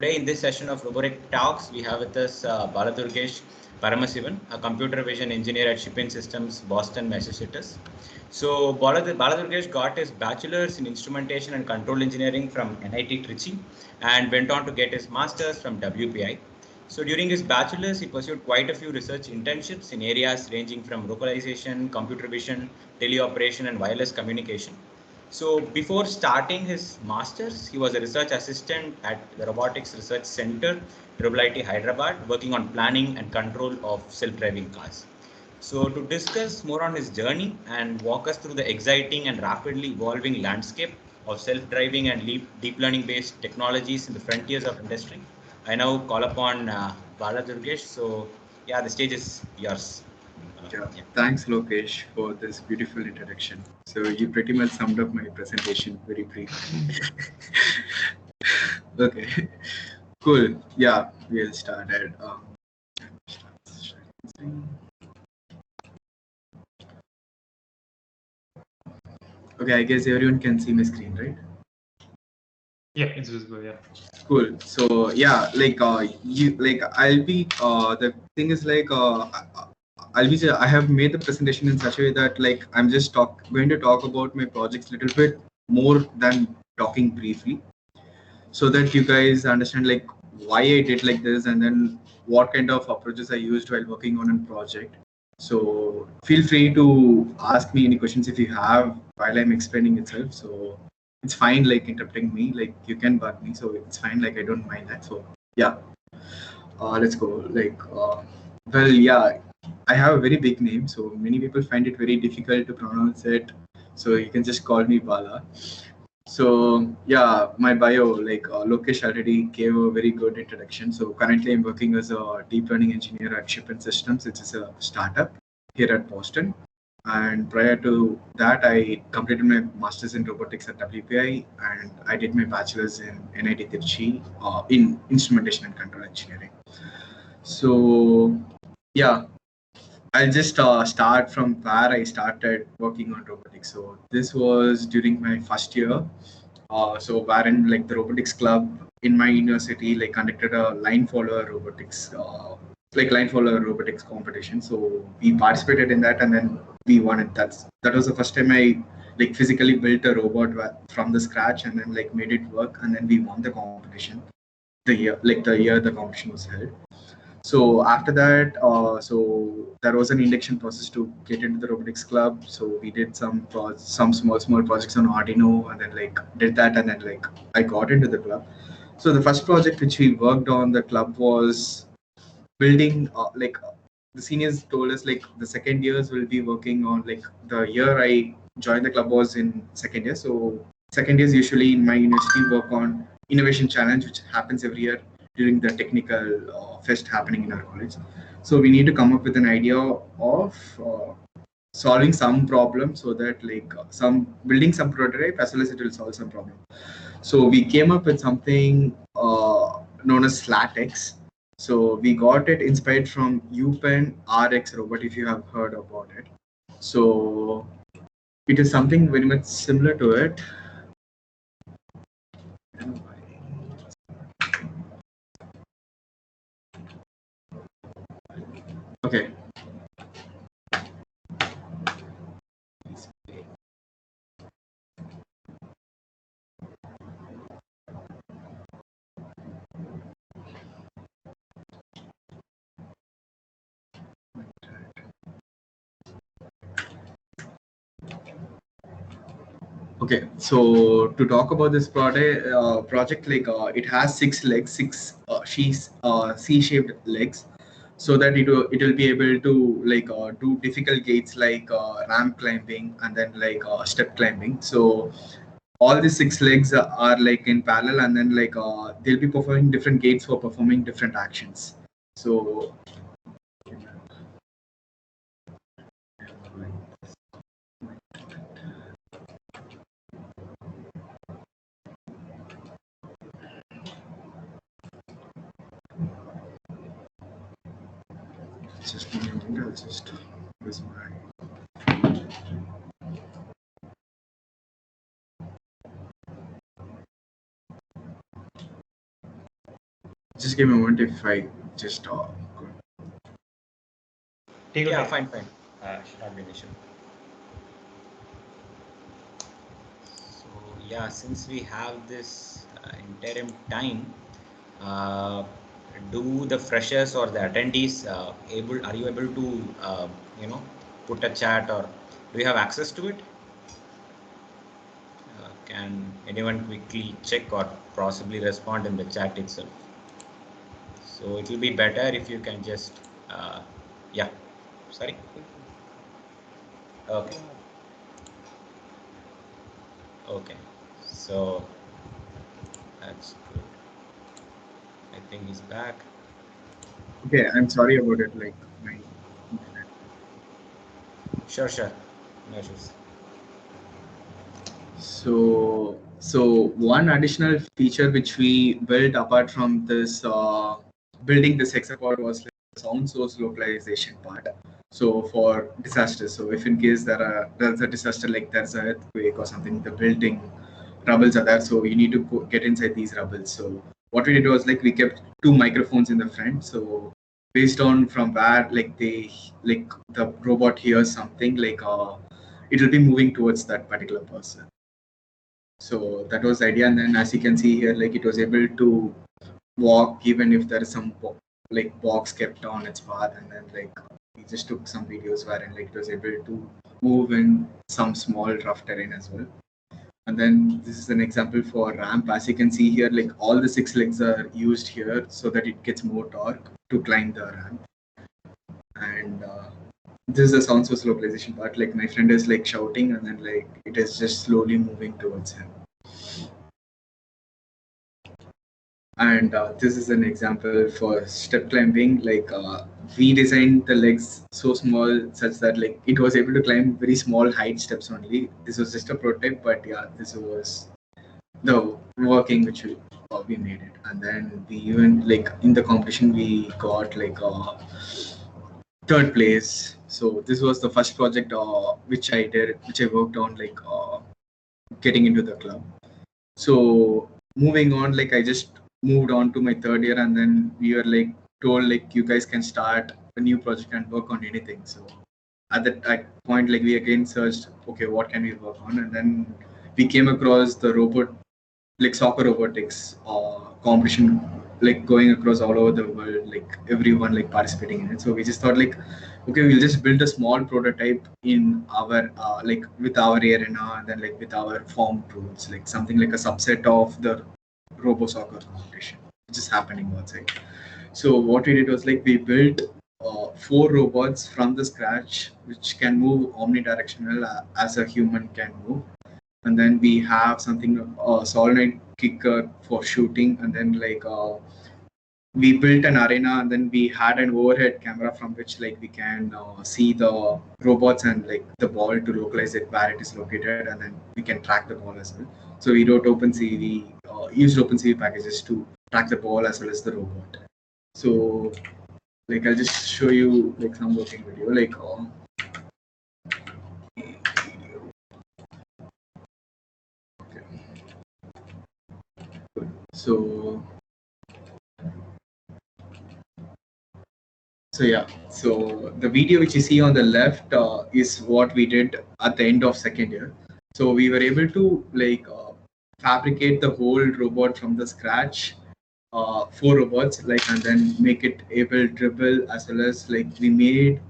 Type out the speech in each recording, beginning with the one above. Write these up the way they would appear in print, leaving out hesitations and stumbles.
Today, in this session of Robotic Talks, we have with us Baladurgesh Paramasivan, a computer vision engineer at Shipping Systems, Boston, Massachusetts. So, Baladurgesh got his bachelor's in instrumentation and control engineering from NIT Trichy and went on to get his master's from WPI. So, during his bachelor's, he pursued quite a few research internships in areas ranging from localization, computer vision, teleoperation, and wireless communication. So before starting his master's, he was a research assistant at the Robotics Research Center, IIIT Hyderabad, working on planning and control of self-driving cars. So to discuss more on his journey and walk us through the exciting and rapidly evolving landscape of self-driving and deep learning-based technologies in the frontiers of industry, I now call upon Bala Durgesh. So yeah, the stage is yours. Yeah. Thanks, Lokesh, for this beautiful introduction. So you pretty much summed up my presentation very briefly. Okay, cool. Yeah, we'll start at. Okay, I guess everyone can see my screen, right? Yeah, it's visible. Yeah. Cool. So yeah, I'll be the thing is I have made the presentation in such a way that I'm just going to talk about my projects a little bit more than talking briefly, so that you guys understand why I did like this and then what kind of approaches I used while working on a project. So feel free to ask me any questions if you have while I'm explaining itself. So it's fine interrupting me, you can bug me, so it's fine, I don't mind that. So yeah, let's go. Well, yeah, I have a very big name, so many people find it very difficult to pronounce it, so you can just call me Bala. So yeah, my bio, Lokesh already gave a very good introduction. So currently I'm working as a deep learning engineer at Shipping Systems, which is a startup here at Boston. And prior to that, I completed my master's in robotics at WPI, and I did my bachelor's in NIT Trichy in instrumentation and control engineering. So yeah, I'll just start from where I started working on robotics. So this was during my first year. So wherein the robotics club in my university conducted a line follower robotics competition. So we participated in that and then we won it. That was the first time I physically built a robot from the scratch and then made it work, and then we won the competition the year the competition was held. So after that, so there was an induction process to get into the robotics club. So we did some small projects on Arduino, and then did that, and then I got into the club. So the first project which we worked on the club was building the seniors told us the second years will be working on the year I joined the club was in second year. So second years usually in my university work on innovation challenge, which happens every year during the technical fest happening in our college. So we need to come up with an idea of solving some problem, so that some building some prototype as well as it will solve some problem. So we came up with something known as SlatX. So we got it inspired from UPenn RX robot, if you have heard about it. So it is something very much similar to it. Okay. Okay, so to talk about this project, it has 6 legs, six C-shaped legs, so that it will be able to do difficult gates ramp climbing and then step climbing. So all the 6 legs are in parallel, and then they'll be performing different gates for performing different actions. So just give me a minute, I'll just use my Just give me a moment if I just Take your Yeah, time. fine. Should not be an issue. So yeah, since we have this interim time, do the freshers or the attendees are you able to put a chat, or do you have access to it? Can anyone quickly check or possibly respond in the chat itself? So it will be better if you can just yeah, sorry. Okay. Okay, so that's good. I think he's back. okay, I'm sorry about it. Like my internet. Sure. No issues. So one additional feature which we built apart from this building this hexapod was like sound source localization part. So for disasters, so if in case there's a disaster, like there's an earthquake or something, the building rubbles are there, so you need to get inside these rubbles. So what we did was like we kept two microphones in the front. So based on from where like the robot hears something, like it will be moving towards that particular person. So that was the idea, and then as you can see here, like it was able to walk even if there is some like box kept on its path, and then like we just took some videos wherein like it was able to move in some small rough terrain as well. And then this is an example for ramp. As you can see here, like all the 6 legs are used here so that it gets more torque to climb the ramp. And this is the sound source localization part. Like my friend is like shouting, and then like it is just slowly moving towards him. And this is an example for step climbing. Like we designed the legs so small such that like it was able to climb very small height steps only. This was just a prototype, but yeah, this was the working which we made it. And then we even like in the competition we got like third place. So this was the first project which I did, which I worked on, like getting into the club. So moving on, like I just moved on to my third year, and then we were like told like you guys can start a new project and work on anything. So at that point, like we again searched, okay, what can we work on? And then we came across the robot, like soccer robotics competition, like going across all over the world, like everyone like participating in it. So we just thought like, okay, we'll just build a small prototype in our like with our arena, and then like with our form tools, like something like a subset of the robo soccer competition which is happening outside. So what we did was like we built 4 robots from the scratch which can move omnidirectional as a human can move. And then we have something solenoid kicker for shooting, and then like we built an arena, and then we had an overhead camera from which like we can see the robots and like the ball to localize it where it is located, and then we can track the ball as well. So we wrote OpenCV, we used OpenCV packages to track the ball as well as the robot. So like I'll just show you like some working video, like okay. So yeah, so the video which you see on the left is what we did at the end of second year. So we were able to like fabricate the whole robot from the scratch, 4 robots, like, and then make it able dribble, as well as like we made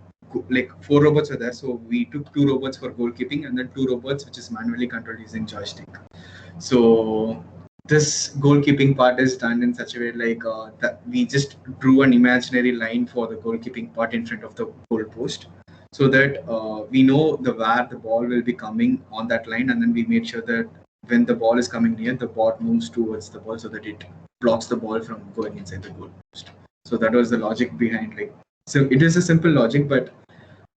like 4 robots were there. So we took 2 robots for goalkeeping, and then 2 robots which is manually controlled using joystick. So this goalkeeping part is done in such a way like that we just drew an imaginary line for the goalkeeping part in front of the goal post, so that we know the where the ball will be coming on that line, and then we made sure that when the ball is coming near, the bot moves towards the ball so that it blocks the ball from going inside the goal post. So that was the logic behind, like, so it is a simple logic, but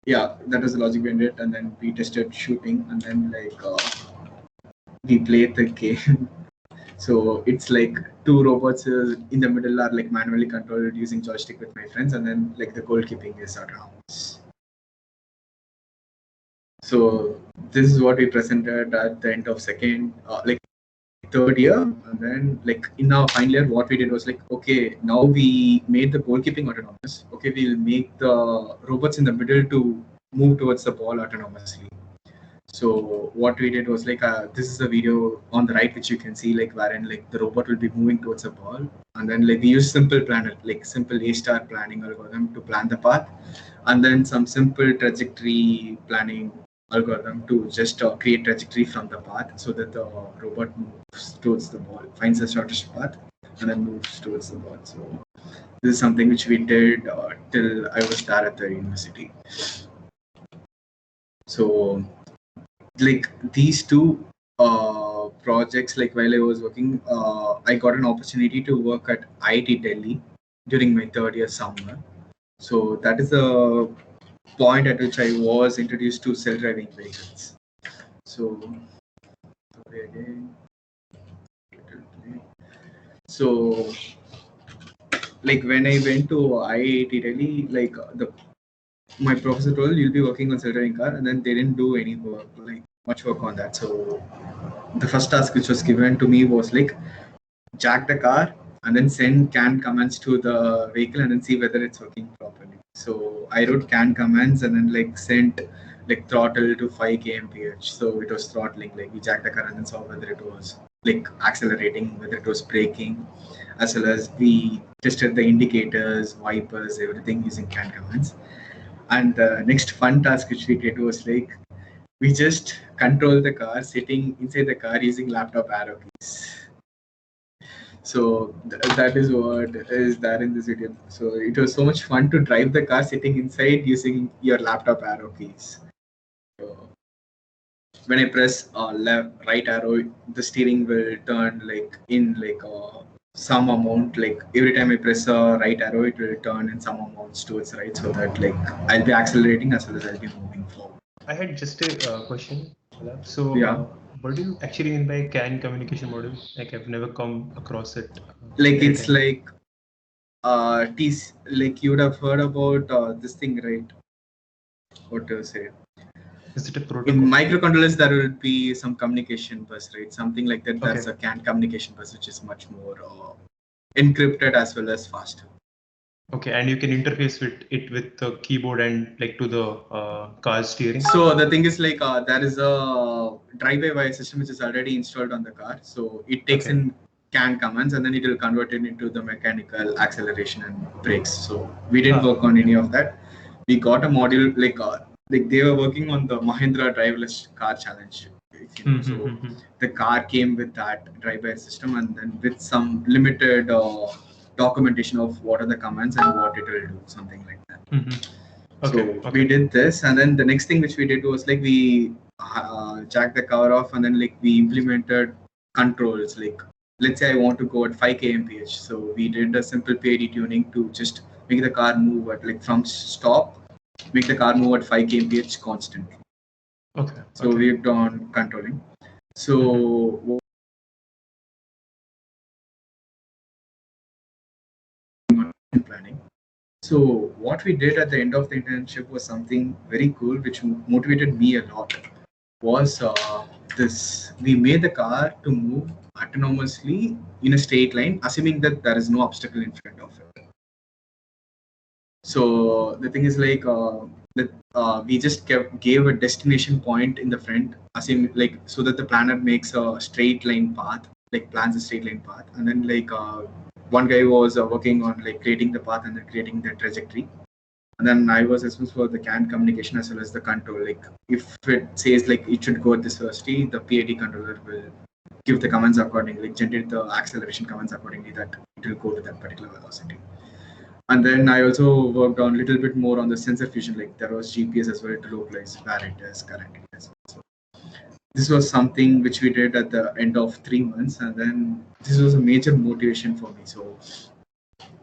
yeah, that was the logic behind it. And then we tested shooting, and then like we played the game. So it's like 2 robots in the middle are like manually controlled using joystick with my friends, and then like the goalkeeping is around. So this is what we presented at the end of second, like third year, and then like in our final year, what we did was like, okay, now we made the goalkeeping autonomous. Okay, we'll make the robots in the middle to move towards the ball autonomously. So what we did was like, this is a video on the right which you can see like wherein like the robot will be moving towards the ball, and then like we use simple planner, like simple A-star planning algorithm to plan the path, and then some simple trajectory planning algorithm to just create trajectory from the path so that the robot moves towards the ball, finds the shortest path, and then moves towards the ball. So this is something which we did till I was there at the university. So like these two projects, like while I was working, I got an opportunity to work at IIT Delhi during my third year summer. So that is the point at which I was introduced to self-driving vehicles. So again, so like when I went to IIT Delhi, like my professor told you'll be working on self-driving car, and then they didn't do any work, like much work on that. So the first task which was given to me was like jack the car and then send CAN commands to the vehicle and then see whether it's working properly. So I wrote CAN commands and then like sent like throttle to 5 kmph. So it was throttling, like we jacked the car and then saw whether it was like accelerating, whether it was braking, as well as we tested the indicators, wipers, everything using CAN commands. And the next fun task which we did was like we just control the car sitting inside the car using laptop arrow keys. So that is what is there in this video. So it was so much fun to drive the car sitting inside using your laptop arrow keys. So when I press right arrow, the steering will turn like in like some amount. Like every time I press a right arrow, it will turn in some amounts towards right, so that like I'll be accelerating as well as I'll be moving forward. I had just a question. So, yeah. What do you actually mean by CAN communication model? Like, I've never come across it. Like it's like like you would have heard about this thing, right? What to say? Is it a protocol? In microcontrollers, there will be some communication bus, right? Something like that. That's a CAN communication bus, which is much more encrypted as well as faster. Okay, and you can interface with it with the keyboard and like to the car steering. So the thing is like there is a drive-by-wire system which is already installed on the car. So it takes in CAN commands and then it will convert it into the mechanical acceleration and brakes. So we didn't work on any of that. We got a module like they were working on the Mahindra driverless car challenge. So the car came with that drive-by system and then with some limited documentation of what are the commands and what it will do, something like that. So we did this, and then the next thing which we did was like we jacked the car off, and then like we implemented controls. Like let's say I want to go at 5 kmph, so we did a simple PID tuning to just make the car move at like from stop, make the car move at 5 kmph constantly. So we've done controlling. So planning. So what we did at the end of the internship was something very cool, which motivated me a lot. Was this: we made the car to move autonomously in a straight line, assuming that there is no obstacle in front of it. So the thing is like we just gave a destination point in the front, assuming like so that the planner makes a straight line path, like plans a straight line path, and then like one guy was working on like creating the path and then creating the trajectory. And then I was responsible for the CAN communication as well as the control. Like if it says like it should go at this velocity, the PID controller will give the commands accordingly, generate the acceleration commands accordingly that it will go to that particular velocity. And then I also worked on a little bit more on the sensor fusion. Like there was GPS as well to localize where it is currently. So this was something which we did at the end of 3 months, and then this was a major motivation for me. So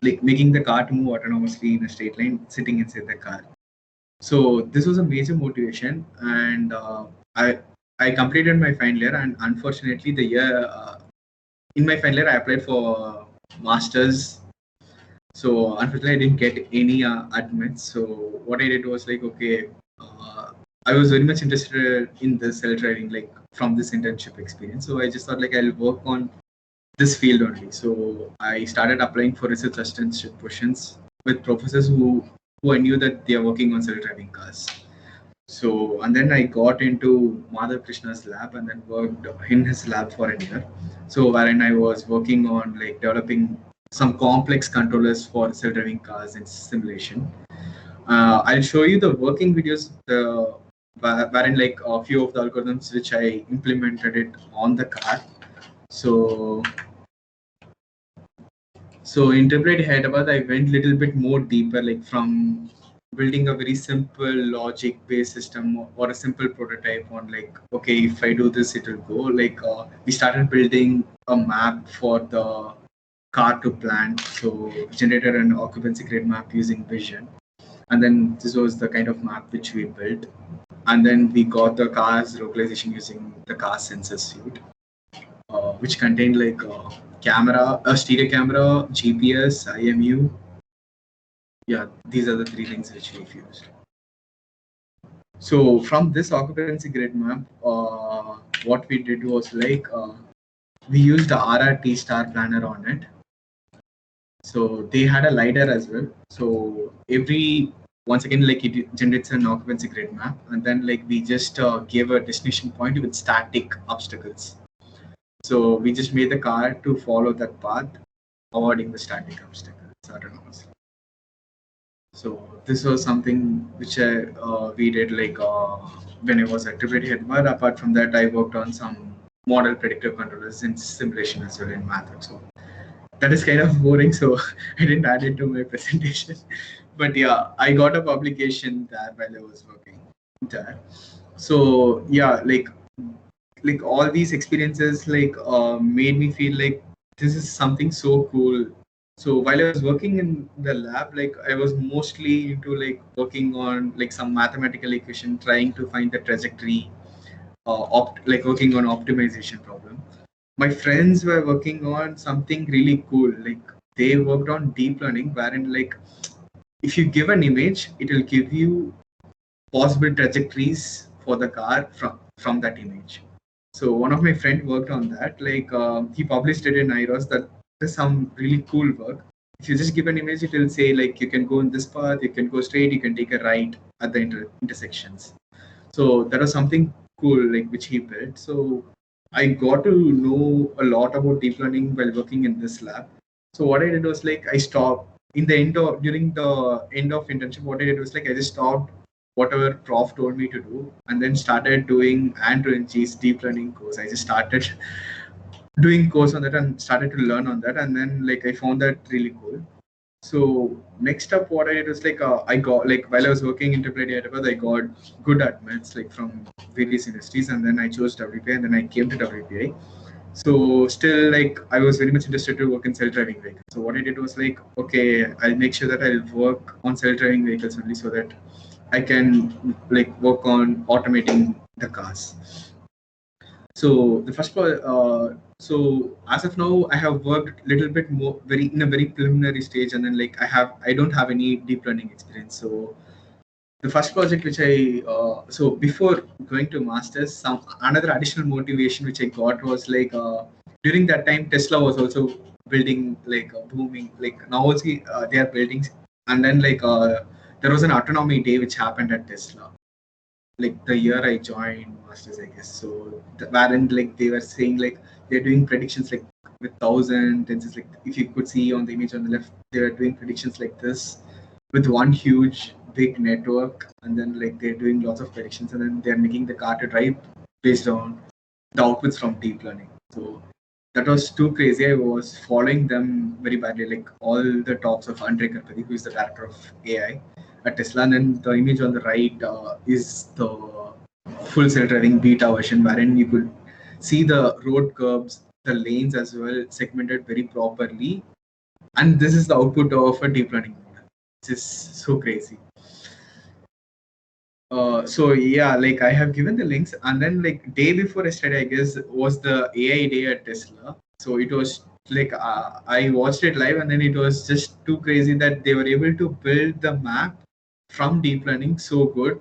like making the car to move autonomously in a straight line, sitting inside the car. So this was a major motivation, and I completed my final year, and unfortunately the year in my final year I applied for masters. So unfortunately I didn't get any admits. So what I did was like, okay, I was very much interested in the self-driving. Like from this internship experience. So I just thought like I'll work on this field only. So I started applying for research assistant positions with professors who I knew that they are working on self-driving cars. So and then I got into Madhav Krishna's lab and then worked in his lab for a year. So wherein I was working on like developing some complex controllers for self-driving cars in simulation. I'll show you the working videos, wherein like a few of the algorithms which I implemented it on the car. So in Interplay Hyderabad, I went a little bit more deeper, like from building a very simple logic-based system or a simple prototype on like, okay, if I do this, it will go. Like we started building a map for the car to plant. So generated an occupancy grid map using Vision. And then this was the kind of map which we built. And then we got the car's localization using the car sensor suite, which contained like camera, a stereo camera, GPS, IMU. Yeah, these are the three things which we've used. So from this occupancy grid map, what we did was like we used the RRT star planner on it. So they had a LiDAR as well. So once again, like it generates an occupancy grid map, and then like we just gave a destination point with static obstacles. So we just made the car to follow that path, avoiding the static obstacles autonomously. So this was something which we did like when I was at Triplet Hyderabad. Apart from that, I worked on some model predictive controllers in simulation as well in math. So that is kind of boring, so I didn't add it to my presentation. But yeah, I got a publication there while I was working there. So yeah, like all these experiences like made me feel like this is something so cool. So while I was working in the lab, like I was mostly into like working on like some mathematical equation, trying to find the trajectory, like working on optimization problem. My friends were working on something really cool. Like they worked on deep learning, wherein like if you give an image, it will give you possible trajectories for the car from that image. So one of my friends worked on that. Like he published it in IROS. That is some really cool work. If you just give an image, it will say like you can go in this path, you can go straight, you can take a right at the intersections. So that was something cool, like which he built. So I got to know a lot about deep learning while working in this lab. So what I did was like I stopped during the end of internship. What I did was like I just stopped whatever prof told me to do, and then started doing Andrew and G's deep learning course. I just started doing course on that and started to learn on that, and then like I found that really cool. So next up, what I did was like I got like while I was working in Triplet Hyderabad, I got good admits like from various industries, and then I chose WPI, and then I came to WPI. So still like I was very much interested to work in self-driving vehicles. So what I did was like, okay, I'll make sure that I'll work on self-driving vehicles only so that I can like work on automating the cars. So the first so as of now, I have worked a little bit more in a very preliminary stage, and then like I don't have any deep learning experience. So the first project which I so before going to masters, another additional motivation which I got was like during that time Tesla was also building like booming, like now also they are building, and then like there was an autonomy day which happened at Tesla, like the year I joined masters, I guess. So wherein like they were saying like they're doing predictions like with 1,000 tensors, like if you could see on the image on the left, they were doing predictions like this with one huge big network, and then like they're doing lots of predictions, and then they're making the car to drive based on the outputs from deep learning. So that was too crazy. I was following them very badly, like all the talks of Andre Karpathy, who is the director of AI at Tesla, and then the image on the right is the full self-driving beta version, wherein you could see the road curbs, the lanes as well segmented very properly, and this is the output of a deep learning model, which is so crazy. So yeah, like I have given the links, and then like day before yesterday, I guess was the AI day at Tesla. So it was like I watched it live, and then it was just too crazy that they were able to build the map from deep learning so good,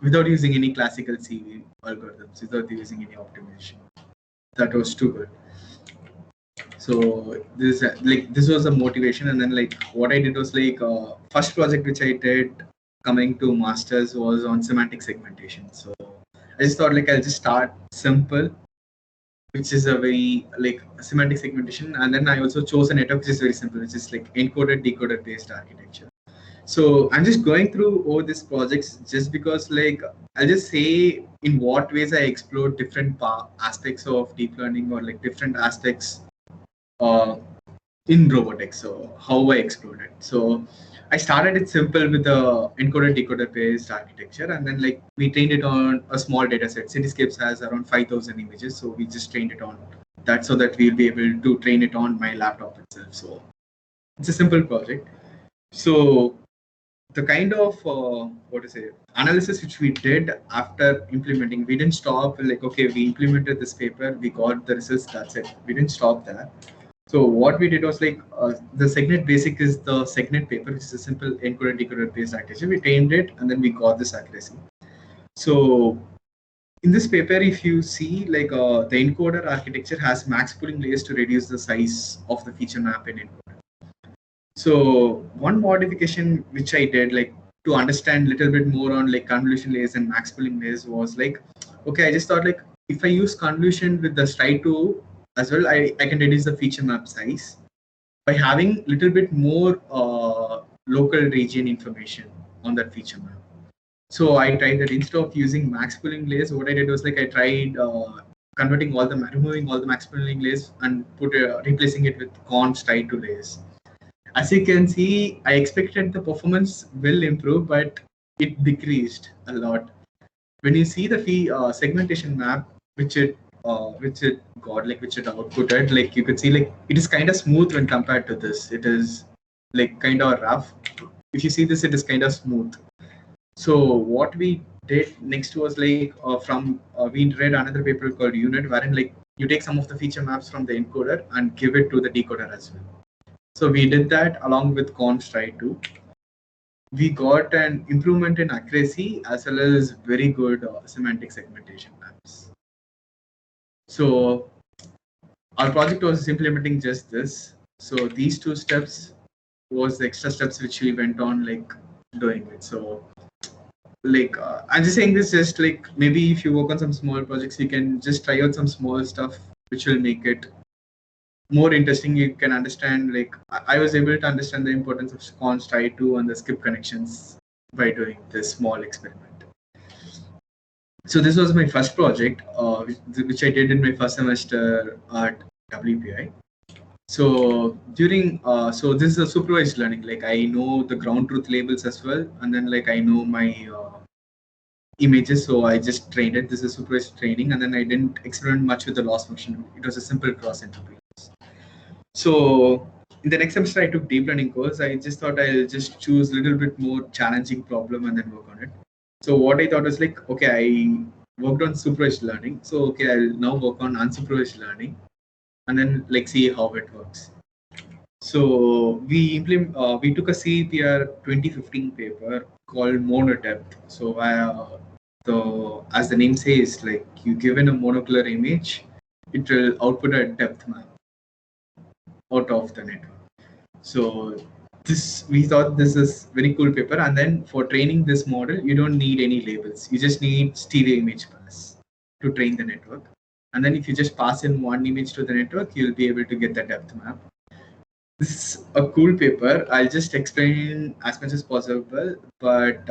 without using any classical CV algorithms, without using any optimization. That was too good. So this was a motivation, and then like what I did was like first project which I did coming to masters was on semantic segmentation. So I just thought like I'll just start simple, which is a very like semantic segmentation, and then I also chose a network which is very simple, which is like encoder decoder based architecture. So I'm just going through all these projects just because like I'll just say in what ways I explored different aspects of deep learning, or like different aspects in robotics. So how I explored it. So I started it simple with the encoder decoder based architecture, and then like we trained it on a small data set. Cityscapes has around 5,000 images, so we just trained it on that so that we'll be able to train it on my laptop itself. So it's a simple project. So the kind of analysis which we did after implementing, we didn't stop like, okay, we implemented this paper, we got the results, that's it. We didn't stop there. So what we did was like the SegNet basic is the SegNet paper, which is a simple encoder decoder based architecture. We trained it and then we got this accuracy. So in this paper, if you see like the encoder architecture has max pooling layers to reduce the size of the feature map in encoder. So one modification which I did like to understand a little bit more on like convolution layers and max pooling layers was like, okay, I just thought like if I use convolution with the stride2 as well, I can reduce the feature map size by having a little bit more local region information on that feature map. So I tried that instead of using max pooling layers, what I did was like I tried removing all the max pooling layers and replacing it with conv stride2 layers. As you can see, I expected the performance will improve, but it decreased a lot. When you see the segmentation map, which it got, like which it outputted, like you could see like it is kind of smooth when compared to this. It is like kind of rough. If you see this, it is kind of smooth. So what we did next was like we read another paper called Unit, wherein like you take some of the feature maps from the encoder and give it to the decoder as well. So we did that along with conv stride2. We got an improvement in accuracy as well as very good semantic segmentation maps. So our project was implementing just this. So these two steps was the extra steps which we went on like doing it. So like I'm just saying this just like maybe if you work on some small projects, you can just try out some small stuff which will make it more interesting. You can understand like I was able to understand the importance of conv stride2 and the skip connections by doing this small experiment. So this was my first project, which I did in my first semester at WPI. So during so this is a supervised learning. Like I know the ground truth labels as well, and then like I know my images, so I just trained it. This is supervised training, and then I didn't experiment much with the loss function. It was a simple cross entropy. So in the next semester, I took deep learning course. I just thought I'll just choose a little bit more challenging problem and then work on it. So what I thought was like, okay, I worked on supervised learning. So okay, I'll now work on unsupervised learning, and then like see how it works. So we took a CEPR 2015 paper called monodepth. So as the name says, like you given a monocular image, it will output a depth map out of the network. So we thought this is very cool paper, and then for training this model, you don't need any labels. You just need stereo image pass to train the network. And then if you just pass in one image to the network, you'll be able to get the depth map. This is a cool paper. I'll just explain as much as possible, but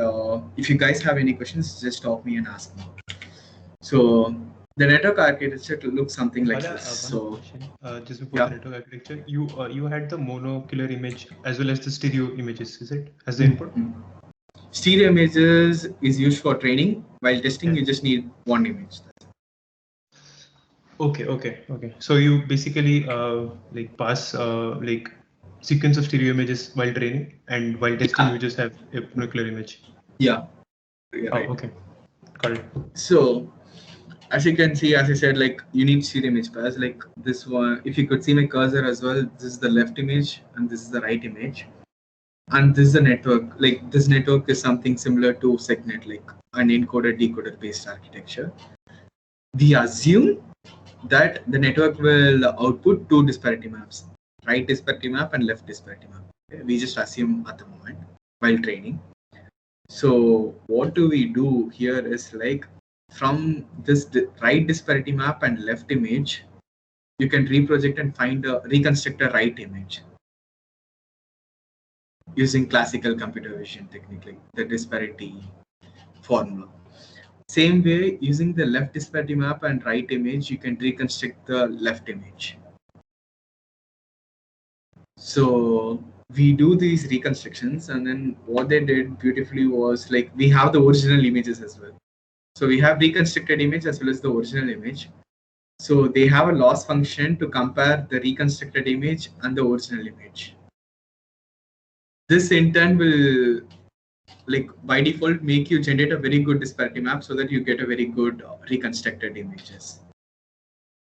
if you guys have any questions, just stop me and ask me. So the network architecture looks something like this. So just before the network architecture, you had the monocular image as well as the stereo images, is it, as the input? Stereo images is used for training. While testing, you just need one image. Okay. So you basically like pass like sequence of stereo images while training, and while testing you just have a monocular image. Yeah. Right. Okay. Got it. So as you can see, as I said, like you need stereo image pass. Like this one, if you could see my cursor as well, this is the left image and this is the right image. And this is a network, like this network is something similar to SegNet, like an encoder decoder based architecture. We assume that the network will output two disparity maps, right disparity map and left disparity map. Okay? We just assume at the moment while training. So what do we do here is like from this right disparity map and left image, you can reproject and reconstruct a right image using classical computer vision technique, like the disparity formula. Same way, using the left disparity map and right image, you can reconstruct the left image. So we do these reconstructions, and then what they did beautifully was like we have the original images as well. So we have reconstructed image as well as the original image. So they have a loss function to compare the reconstructed image and the original image. This in turn will, like by default, make you generate a very good disparity map so that you get a very good reconstructed images.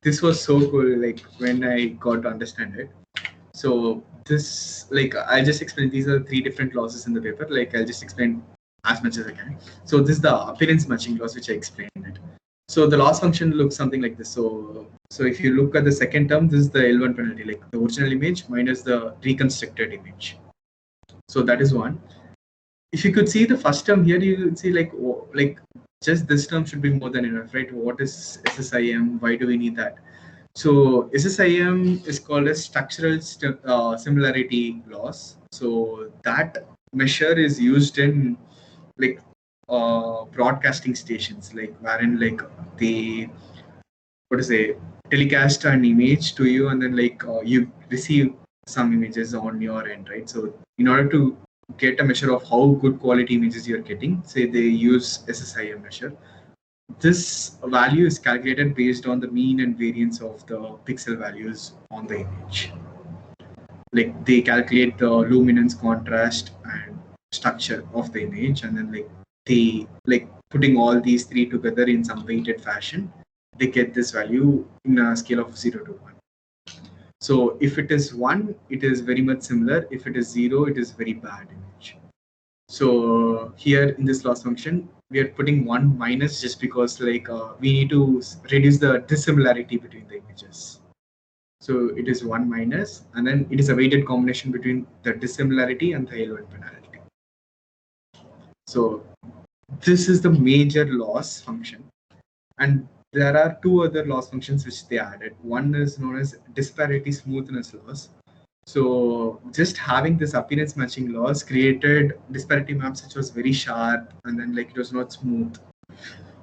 This was so cool, like when I got to understand it. So this, like I just explained, these are three different losses in the paper. Like I'll just explain as much as I can. So this is the appearance matching loss, which I explained it. So the loss function looks something like this. So if you look at the second term, this is the L1 penalty, like the original image minus the reconstructed image. So that is one. If you could see the first term here, you would see like just this term should be more than enough, right? What is SSIM? Why do we need that? So SSIM is called as structural similarity loss. So that measure is used in like broadcasting stations, like wherein like they telecast an image to you, and then like you receive some images on your end, right? So in order to get a measure of how good quality images you're getting, say they use SSIM measure. This value is calculated based on the mean and variance of the pixel values on the image. Like they calculate the luminance, contrast, and structure of the image, and then like they like putting all these three together in some weighted fashion, they get this value in a scale of 0 to 1. So if it is 1, it is very much similar. If it is 0, it is very bad image. So here in this loss function, we are putting 1 minus just because like we need to reduce the dissimilarity between the images. So it is 1 minus, and then it is a weighted combination between the dissimilarity and the L1 penalty. So this is the major loss function. And there are two other loss functions which they added. One is known as disparity smoothness loss. So just having this appearance matching loss created disparity maps which was very sharp, and then like it was not smooth.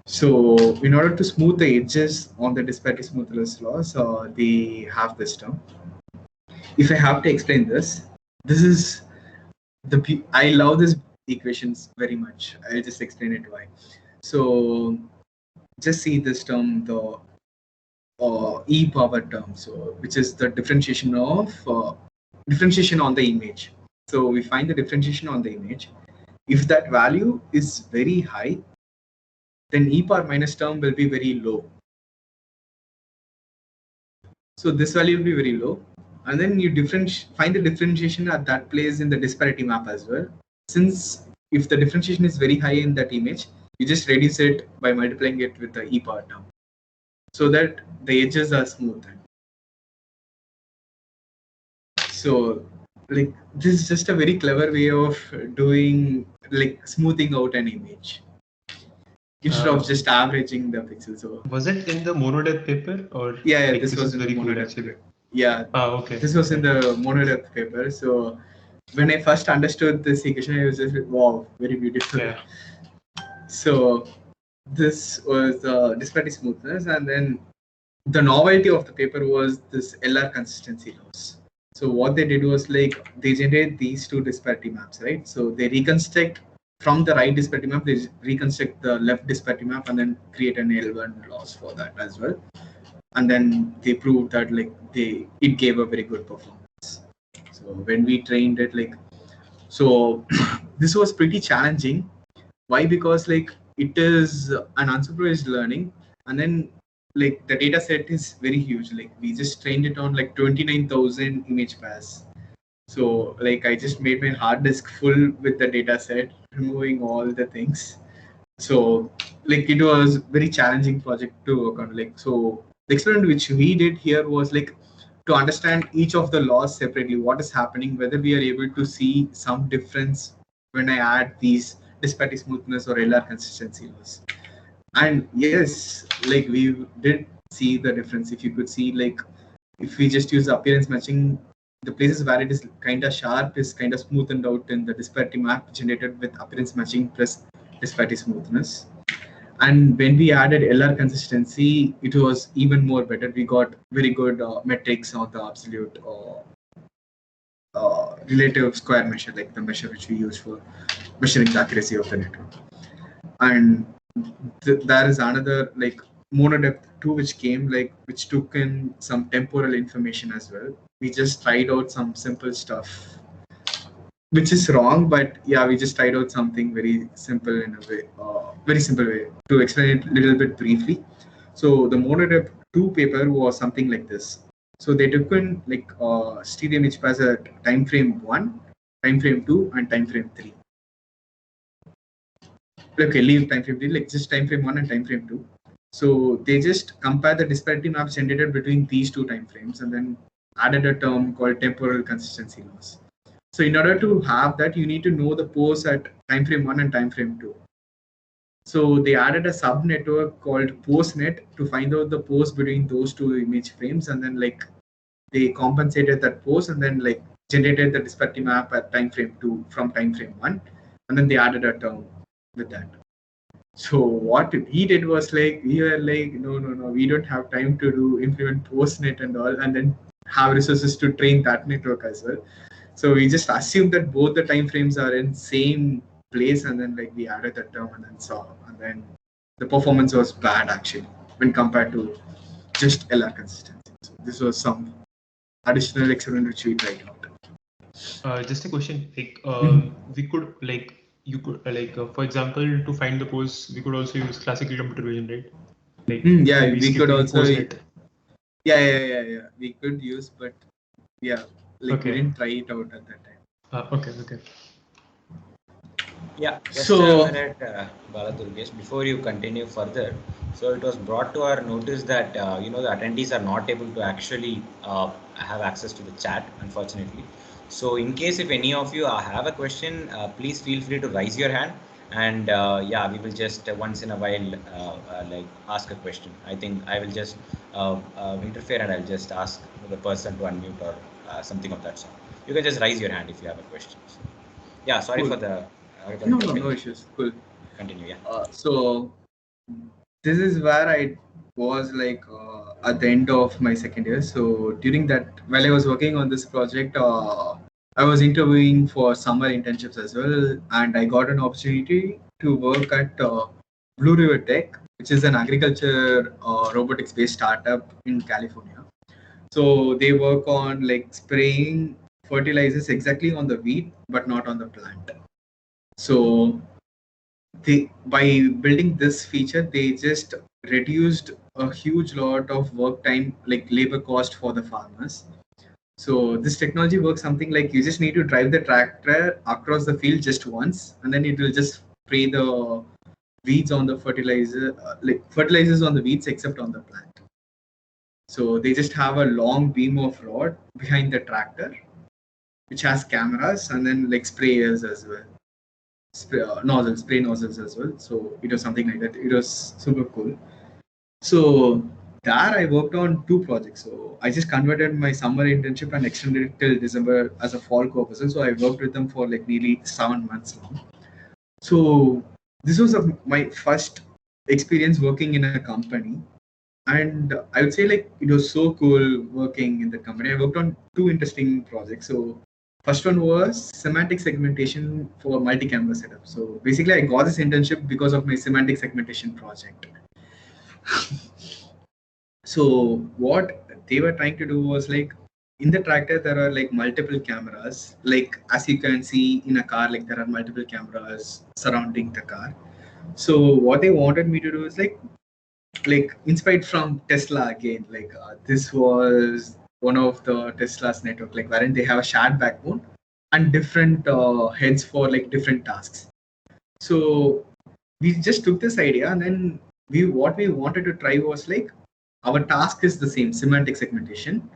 So in order to smooth the edges on the disparity smoothness loss, they have this term. If I have to explain this is I love this equations very much. I'll just explain it why. So just see this term, the e power term, so which is the differentiation of differentiation on the image. So we find the differentiation on the image. If that value is very high, then e power minus term will be very low. So this value will be very low, and then you find the differentiation at that place in the disparity map as well. Since if the differentiation is very high in that image, you just reduce it by multiplying it with the e power term, so that the edges are smoothed. So like this is just a very clever way of doing like smoothing out an image instead of just averaging the pixels. So was it in the monodepth paper or? Yeah, like, this was in the monodepth paper. Yeah. Okay. This was in the monodepth paper. So when I first understood this equation, I was just like, wow, very beautiful. Yeah. So this was disparity smoothness, and then the novelty of the paper was this LR consistency loss. So what they did was like they generate these two disparity maps, right? So they reconstruct from the right disparity map, they reconstruct the left disparity map, and then create an L1 loss for that as well. And then they proved that like it gave a very good performance. So when we trained it, like, so this was pretty challenging. Why? Because like it is an unsupervised learning, and then like the data set is very huge. Like we just trained it on like 29,000 image pairs. So like I just made my hard disk full with the data set, removing all the things. So like it was very challenging project to work on. Like so the experiment which we did here was like to understand each of the laws separately, what is happening, whether we are able to see some difference when I add these disparity smoothness or LR consistency laws. And yes, like we did see the difference. If you could see, like if we just use appearance matching, the places where it is kind of sharp is kind of smoothened out in the disparity map generated with appearance matching plus disparity smoothness. And when we added LR consistency, it was even more better. We got very good metrics on the absolute relative square measure, like the measure which we use for measuring the accuracy of the network. And there is another like monodepth 2 which came, like which took in some temporal information as well. We just tried out some simple stuff which is wrong, but yeah, we just tried out something very simple in a way, very simple way to explain it a little bit briefly. So the monodepth 2 paper was something like this. So they took in like stereo image pass at time frame 1, time frame 2, and time frame 3. Okay, leave time frame 3, like just time frame 1 and time frame 2. So they just compare the disparity maps generated between these two time frames and then added a term called temporal consistency loss. So in order to have that, you need to know the pose at time frame 1 and time frame 2. So they added a sub network called PoseNet to find out the pose between those two image frames, and then like they compensated that pose and then like generated the disparity map at time frame 2 from time frame 1, and then they added a term with that. So what we did was like we were like no, we don't have time to implement PoseNet and all, and then have resources to train that network as well. So we just assumed that both the time frames are in same place, and then like we added that term and then saw, and then the performance was bad actually when compared to just LR consistency. So this was some additional experiment which we tried out. Just a question, like we could like you could for example, to find the pose, we could also use classical computer vision, right? Like yeah, maybe we could also PoseNet. yeah, we could use, but yeah, like we didn't try it out at that time. Okay. Yeah, just So- a minute, Baladurgesh, before you continue further. So it was brought to our notice that the attendees are not able to actually have access to the chat, unfortunately. So in case if any of you have a question, please feel free to raise your hand, and we will just once in a while like ask a question. I think I will just interfere and I'll just ask the person to unmute or something of that sort. You can just raise your hand if you have a question. So, yeah, sorry Cool. for the. No issues. Cool. Continue, yeah. So this is where I was like at the end of my second year. So during that, while I was working on this project, I was interviewing for summer internships as well, and I got an opportunity to work at Blue River Tech, which is an agriculture robotics-based startup in California. So they work on like spraying fertilizers exactly on the weed, but not on the plant. So by building this feature, they just reduced a huge lot of work time, like labor cost for the farmers. So this technology works something like you just need to drive the tractor across the field just once, and then it will just spray the weeds on the fertilizer, like fertilizers on the weeds except on the plant. So they just have a long beam of rod behind the tractor, which has cameras and then like sprayers as well. Spray nozzles as well. So it was something like that. It was super cool. So there I worked on 2 projects. So I just converted my summer internship and extended it till December as a fall co-person. So I worked with them for like nearly 7 months long. So this was my first experience working in a company. And I would say like it was so cool working in the company. I worked on 2 interesting projects. So first one was semantic segmentation for multi-camera setup. So basically I got this internship because of my semantic segmentation project. So what they were trying to do was like in the tractor there are like multiple cameras, like as you can see in a car, like there are multiple cameras surrounding the car. So what they wanted me to do is like inspired from Tesla again, like this was one of the Tesla's network, like wherein they have a shared backbone and different heads for like different tasks. So we just took this idea, and then what we wanted to try was like, our task is the same, semantic segmentation,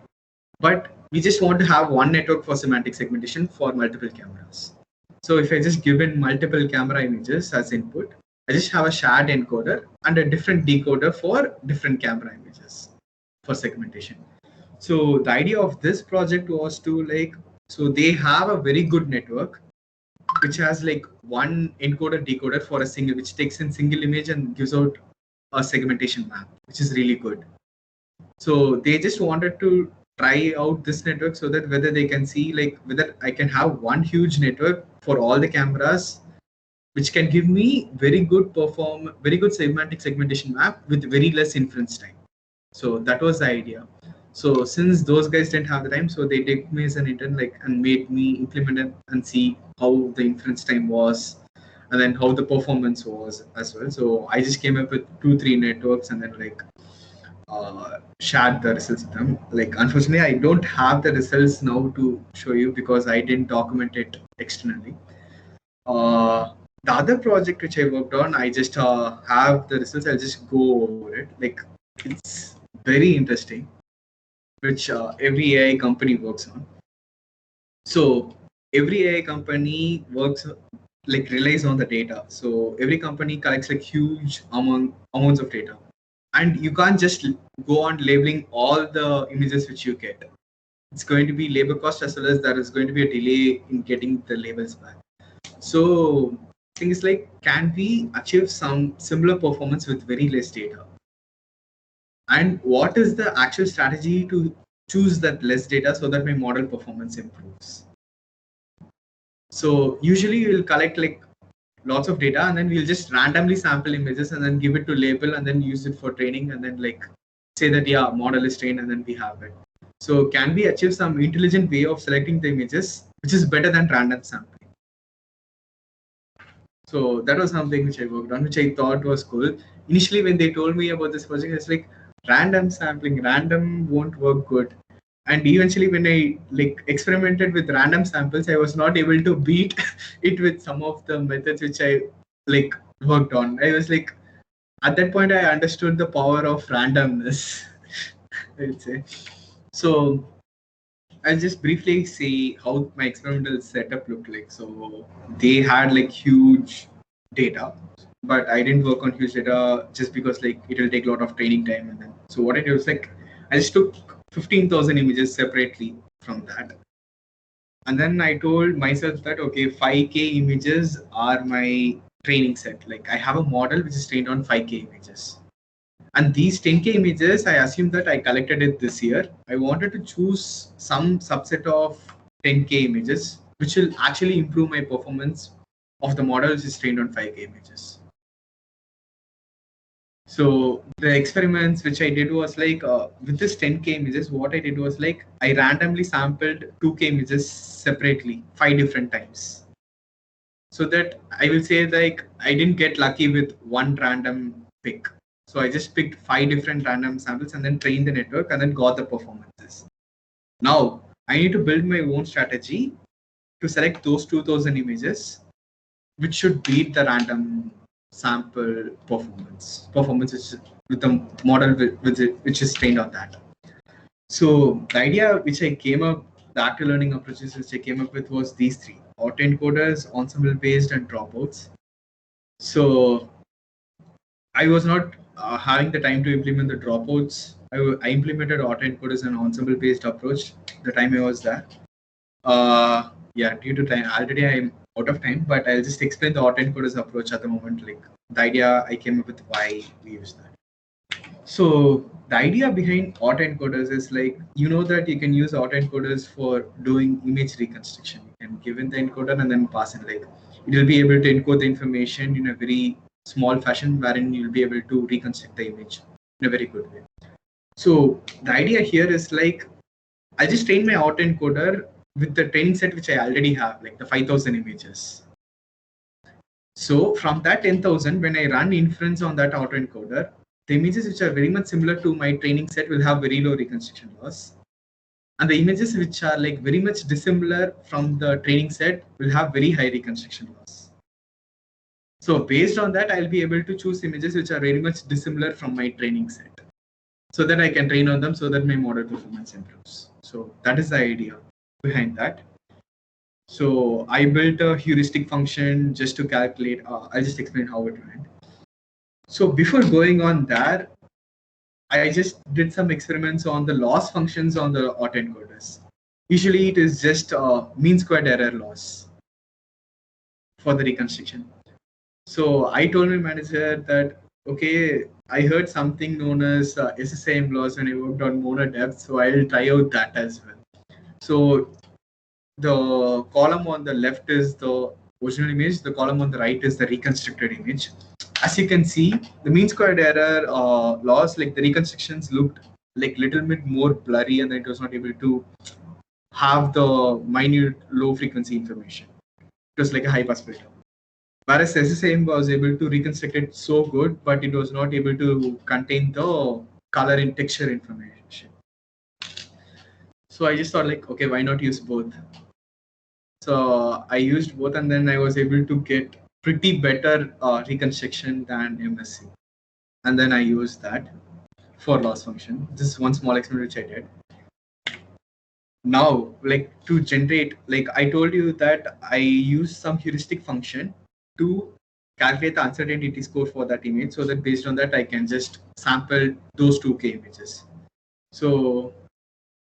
but we just want to have one network for semantic segmentation for multiple cameras. So if I just give in multiple camera images as input, I just have a shared encoder and a different decoder for different camera images for segmentation. So the idea of this project was to like, so they have a very good network which has like one encoder decoder for a single, which takes in single image and gives out a segmentation map, which is really good. So they just wanted to try out this network so that whether they can see like whether I can have one huge network for all the cameras, which can give me very good semantic segmentation map with very less inference time. So that was the idea. So since those guys didn't have the time, so they took me as an intern, like, and made me implement it and see how the inference time was, and then how the performance was as well. So I just came up with 2-3 networks and then like shared the results with them. Like, unfortunately, I don't have the results now to show you because I didn't document it externally. The other project which I worked on, I just have the results. I'll just go over it. Like, it's very interesting, which every AI company works on. So every AI company works like relies on the data. So every company collects like huge amounts of data, and you can't just go on labeling all the images which you get. It's going to be labor cost, as well as there is going to be a delay in getting the labels back. So things like, can we achieve some similar performance with very less data? And what is the actual strategy to choose that less data so that my model performance improves? So usually we'll collect like lots of data, and then we'll just randomly sample images and then give it to label and then use it for training, and then like say that yeah, model is trained, and then we have it. So can we achieve some intelligent way of selecting the images which is better than random sampling? So that was something which I worked on, which I thought was cool. Initially, when they told me about this project, it's like, random sampling, random won't work good. And eventually, when I like experimented with random samples, I was not able to beat it with some of the methods which I like worked on. I was like, at that point, I understood the power of randomness, I would say. So I'll just briefly say how my experimental setup looked like. So they had like huge data, but I didn't work on huge data just because like it will take a lot of training time. And then so what I did was like, I just took 15,000 images separately from that. And then I told myself that, okay, 5K images are my training set. Like, I have a model which is trained on 5K images. And these 10K images, I assume that I collected it this year. I wanted to choose some subset of 10K images, which will actually improve my performance of the model which is trained on 5K images. So the experiments which I did was like, with this 10K images, what I did was like, I randomly sampled 2K images separately 5 different times. So that I will say like, I didn't get lucky with one random pick. So I just picked 5 different random samples and then trained the network and then got the performances. Now I need to build my own strategy to select those 2000 images, which should beat the random sample performance which with the model which is trained on that. So the idea which I came up, the active learning approaches which I came up with was these 3: autoencoders, ensemble based, and dropouts. So I was not having the time to implement the dropouts. I implemented autoencoders and ensemble based approach the time I was there. Yeah, due to time, already I'm out of time, but I'll just explain the autoencoders approach at the moment. Like, the idea I came up with why we use that. So the idea behind autoencoders is like, you know that you can use autoencoders for doing image reconstruction. You can give in the encoder and then pass in, like, it will be able to encode the information in a very small fashion wherein you'll be able to reconstruct the image in a very good way. So the idea here is like, I just train my autoencoder with the training set which I already have, like the 5,000 images. So from that 10,000, when I run inference on that autoencoder, the images which are very much similar to my training set will have very low reconstruction loss. And the images which are like very much dissimilar from the training set will have very high reconstruction loss. So based on that, I'll be able to choose images which are very much dissimilar from my training set, so that I can train on them so that my model performance improves. So that is the idea behind that. So I built a heuristic function just to calculate. I'll just explain how it went. So before going on there, I just did some experiments on the loss functions on the autoencoders. Usually it is just mean squared error loss for the reconstruction. So I told my manager that, okay, I heard something known as SSIM loss when I worked on MonoDepth, so I'll try out that as well. So the column on the left is the original image, the column on the right is the reconstructed image. As you can see, the mean squared error loss, like the reconstructions looked like little bit more blurry, and it was not able to have the minute low frequency information. It was like a high pass filter. Whereas SSIM was able to reconstruct it so good, but it was not able to contain the color and texture information. So I just thought like, okay, why not use both? So I used both, and then I was able to get pretty better reconstruction than MSC. And then I used that for loss function. This is one small experiment which I did. Now, like to generate, like I told you that I use some heuristic function to calculate the uncertainty score for that image, so that based on that I can just sample those 2K images. So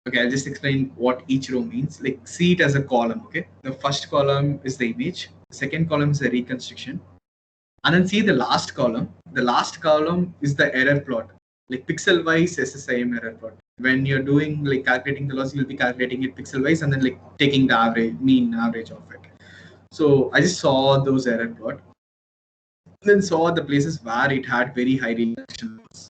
okay, I'll just explain what each row means. Like see it as a column, okay? The first column is the image, the second column is the reconstruction. And then see the last column. The last column is the error plot, like pixel wise SSIM error plot. When you're doing like calculating the loss, you'll be calculating it pixel wise and then like taking the average, mean average of it. So I just saw those error plot, then saw the places where it had very high reconstruction loss.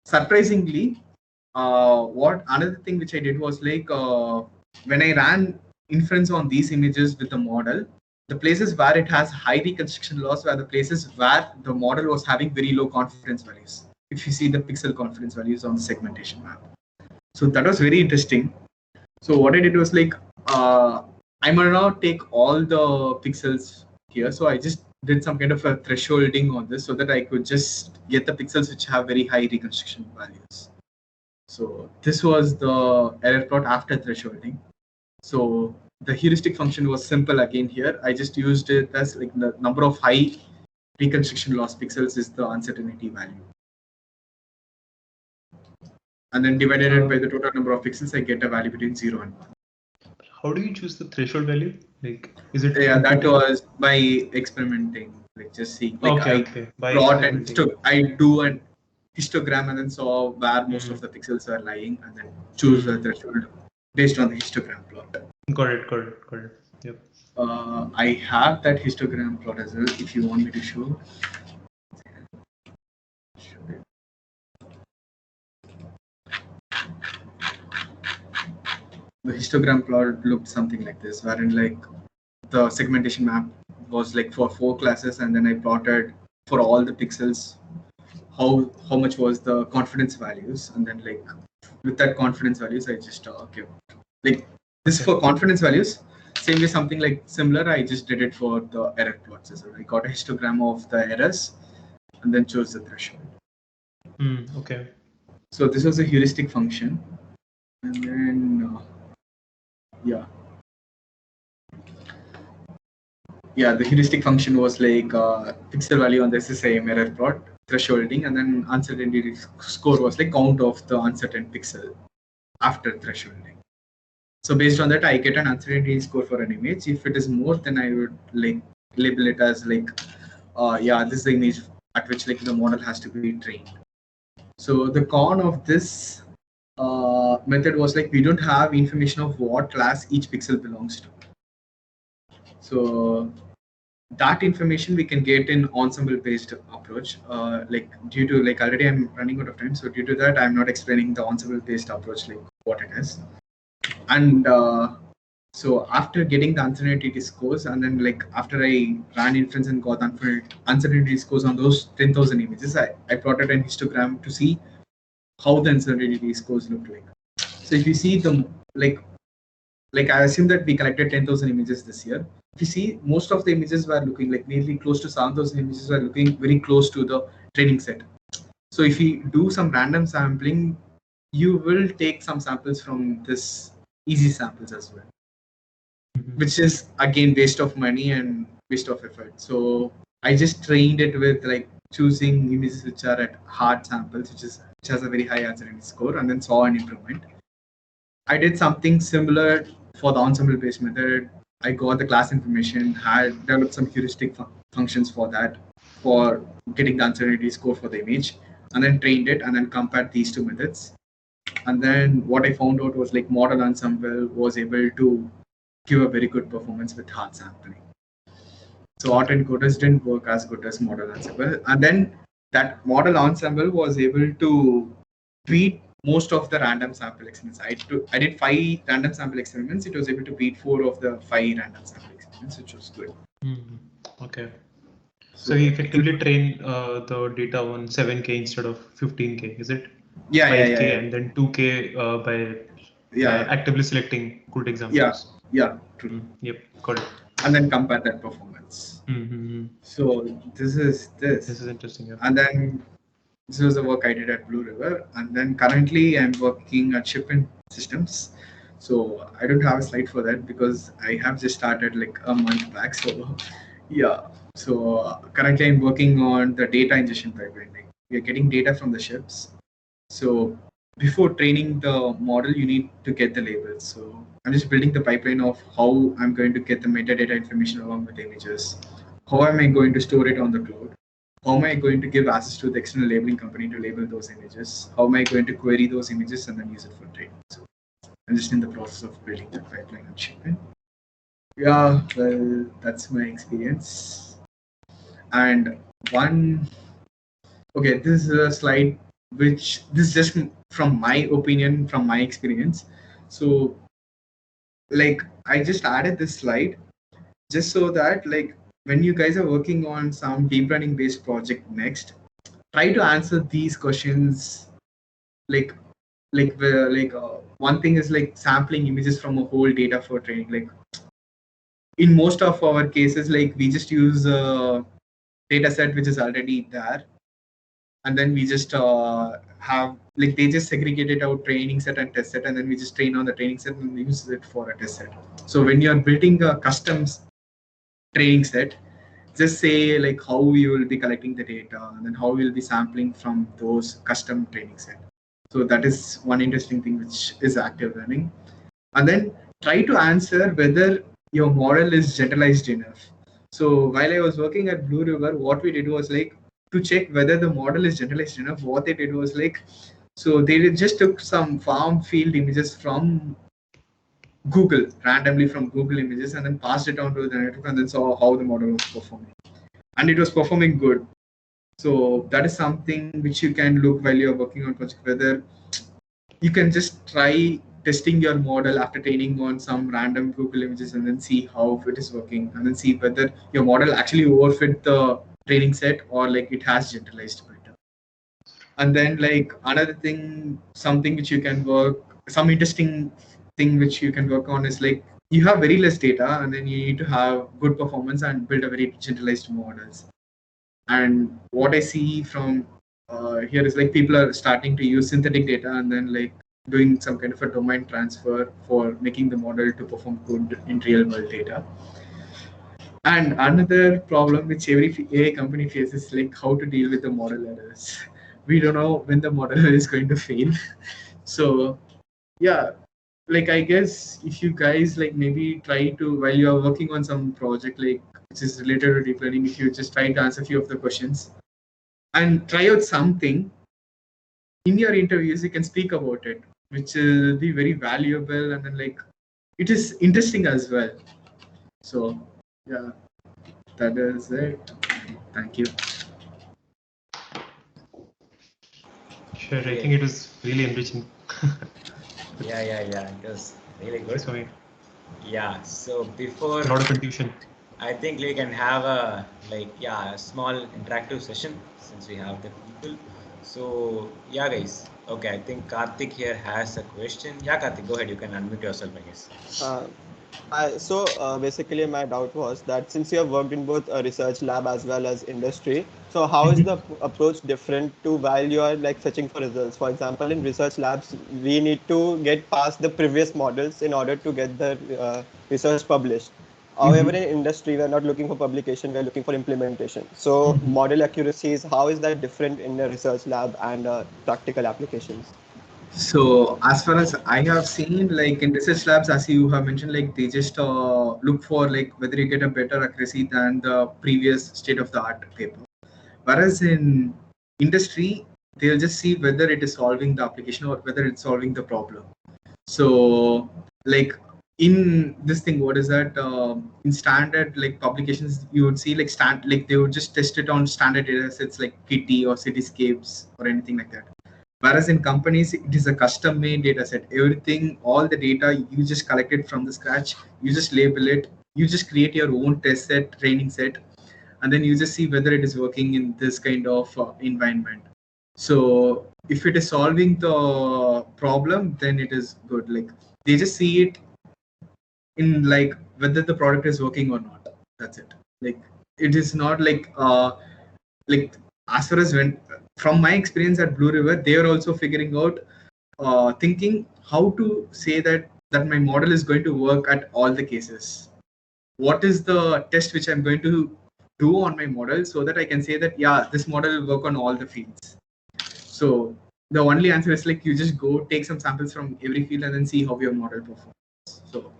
Surprisingly, what another thing which I did was like when I ran inference on these images with the model, the places where it has high reconstruction loss were the places where the model was having very low confidence values. If you see the pixel confidence values on the segmentation map. So that was very interesting. So what I did was like, I'm gonna now take all the pixels here. So I just did some kind of a thresholding on this so that I could just get the pixels which have very high reconstruction values. So this was the error plot after thresholding. So the heuristic function was simple again here. I just used it as like the number of high reconstruction loss pixels is the uncertainty value. And then divided it by the total number of pixels, I get a value between 0 and 1. How do you choose the threshold value? Like, is it? Yeah, that was by experimenting. Like just see. Like Okay. I do an histogram and then saw where most of the pixels are lying, and then choose the threshold based on the histogram plot. Got it. Yep. I have that histogram plot as well. If you want me to show. The histogram plot looked something like this, wherein like the segmentation map was like for 4 classes, and then I plotted for all the pixels how much was the confidence values, and then like with that confidence values I just okay, like this for confidence values. Same way, something like similar, I just did it for the error plots as well. I got a histogram of the errors and then chose the threshold. Okay. So this was a heuristic function, and then the heuristic function was like pixel value on the SSIM error plot, thresholding, and then uncertainty score was like count of the uncertain pixel after thresholding. So based on that, I get an uncertainty score for an image. If it is more, then I would like label it as like, this is the image at which like the model has to be trained. So the con of this method was like we don't have information of what class each pixel belongs to. So that information we can get in ensemble based approach. Like due to like already I'm running out of time, so due to that I'm not explaining the ensemble based approach like what it is. And so after getting the uncertainty scores, and then like after I ran inference and got uncertainty scores on those 10,000 images, I plotted an histogram to see how the uncertainty scores look like. So if you see the like I assume that we collected 10,000 images this year. If you see, most of the images were looking like nearly close to 7,000 images were looking very close to the training set. So if you do some random sampling, you will take some samples from this easy samples as well, which is again waste of money and waste of effort. So I just trained it with like choosing images which are at hard samples, which has a very high uncertainty score, and then saw an improvement. I did something similar for the ensemble based method. I got the class information, had developed some heuristic functions for that, for getting the uncertainty score for the image, and then trained it and then compared these two methods. And then what I found out was like model ensemble was able to give a very good performance with hard sampling. So autoencoders didn't work as good as model ensemble. And then that model ensemble was able to beat most of the random sample experiments. I did 5 random sample experiments. It was able to beat 4 of the 5 random sample experiments, which was good. Okay. So you effectively train the data on 7K instead of 15K, is it? Yeah, 5K yeah. and then 2K by actively selecting good examples. Yeah, true. Yep, got it. And then compare that performance. So this is interesting. Yeah. And then this was the work I did at Blue River, and then currently I'm working at Shipin Systems. So I don't have a slide for that because I have just started like a month back. So yeah, so currently I'm working on the data ingestion pipeline. Like, we are getting data from the ships. So before training the model, you need to get the labels. So I'm just building the pipeline of how I'm going to get the metadata information along with the images. How am I going to store it on the cloud? How am I going to give access to the external labeling company to label those images? How am I going to query those images and then use it for training? So I'm just in the process of building that pipeline and shipping. Yeah, well, that's my experience. And okay, this is a slide which this is just from my opinion, from my experience. So like I just added this slide just so that like when you guys are working on some deep learning based project next, try to answer these questions one thing is like sampling images from a whole data for training. Like in most of our cases, like we just use a data set which is already there, and then we just have like they just segregated out training set and test set, and then we just train on the training set and use it for a test set. So when you're building a custom training set, just say like how you will be collecting the data and then how you'll be sampling from those custom training set. So that is one interesting thing which is active learning. And then try to answer whether your model is generalized enough. So while I was working at Blue River, what we did was like to check whether the model is generalized enough. What they did was like, so they just took some farm field images from Google, randomly from Google Images, and then passed it on to the network and then saw how the model was performing. And it was performing good. So that is something which you can look while you're working on project, whether you can just try testing your model after training on some random Google images and then see how it is working and then see whether your model actually overfit the training set or like it has generalized better. And then like another thing, something which you can work, some interesting thing which you can work on is like you have very less data and then you need to have good performance and build a very generalized models. And what I see from here is like people are starting to use synthetic data and then like doing some kind of a domain transfer for making the model to perform good in real world data. And another problem which every AI company faces is like how to deal with the model errors. We don't know when the model is going to fail. So yeah, like I guess if you guys like maybe try to, while you are working on some project like which is related to deep learning, if you just try to answer a few of the questions and try out something in your interviews, you can speak about it, which will be very valuable and then like it is interesting as well. So yeah, that is it. Thank you. Sure, I think it was really enriching. Yeah, it was really good. So, yeah, so before a lot of confusion. I think we can have a small interactive session since we have the people. So yeah, guys. Okay, I think Karthik here has a question. Yeah, Karthik, go ahead. You can unmute yourself, I guess. Basically, my doubt was that since you have worked in both a research lab as well as industry, so how is the approach different to while you are like searching for results? For example, in research labs, we need to get past the previous models in order to get the research published. However, in industry, we are not looking for publication; we are looking for implementation. So, model accuracies, how is that different in a research lab and practical applications? So as far as I have seen, like in research labs, as you have mentioned, like they just look for like whether you get a better accuracy than the previous state of the art paper. Whereas in industry, they'll just see whether it is solving the application or whether it's solving the problem. So like in this thing, what is that? In standard like publications, you would see like they would just test it on standard data sets like Kitty or Cityscapes or anything like that. Whereas in companies, it is a custom made data set. Everything, all the data you just collect it from the scratch, you just label it, you just create your own test set, training set, and then you just see whether it is working in this kind of environment. So if it is solving the problem, then it is good. Like they just see it in like whether the product is working or not. That's it. Like it is not like as far as when from my experience at Blue River, they are also figuring out thinking how to say that my model is going to work at all the cases. What is the test which I'm going to do on my model so that I can say that yeah, this model will work on all the fields. So the only answer is like you just go take some samples from every field and then see how your model performs. So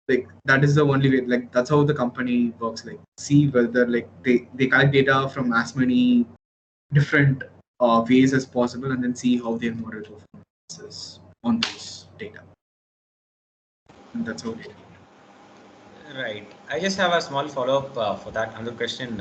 like that is the only way, like that's how the company works, like see whether like they collect data from as many different ways as possible and then see how their model performances on those data, and that's how they do. Right. I just have a small follow-up for that another question,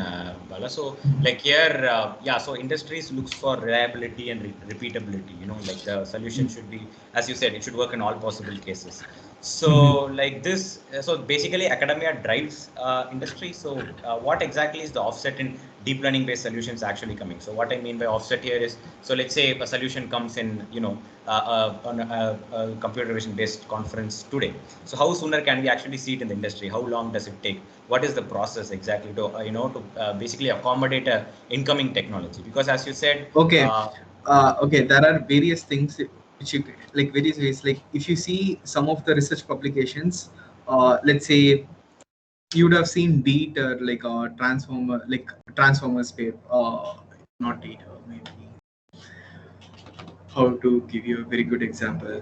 Bala. So, like here, yeah. So industries looks for reliability and repeatability. You know, like the solution should be, as you said, it should work in all possible cases. So, like this, so basically, academia drives industry. So, what exactly is the offset in deep learning-based solutions actually coming? So, what I mean by offset here is, so let's say a solution comes in, you know, on a computer vision-based conference today. So how sooner can we actually see it in the industry? How long does it take? What is the process exactly to to basically accommodate a incoming technology? Because as you said, Okay, okay, there are various things which you like various ways. Like if you see some of the research publications, let's say you would have seen DEET or like a transformer, like transformers paper, not DEET, maybe how to give you a very good example.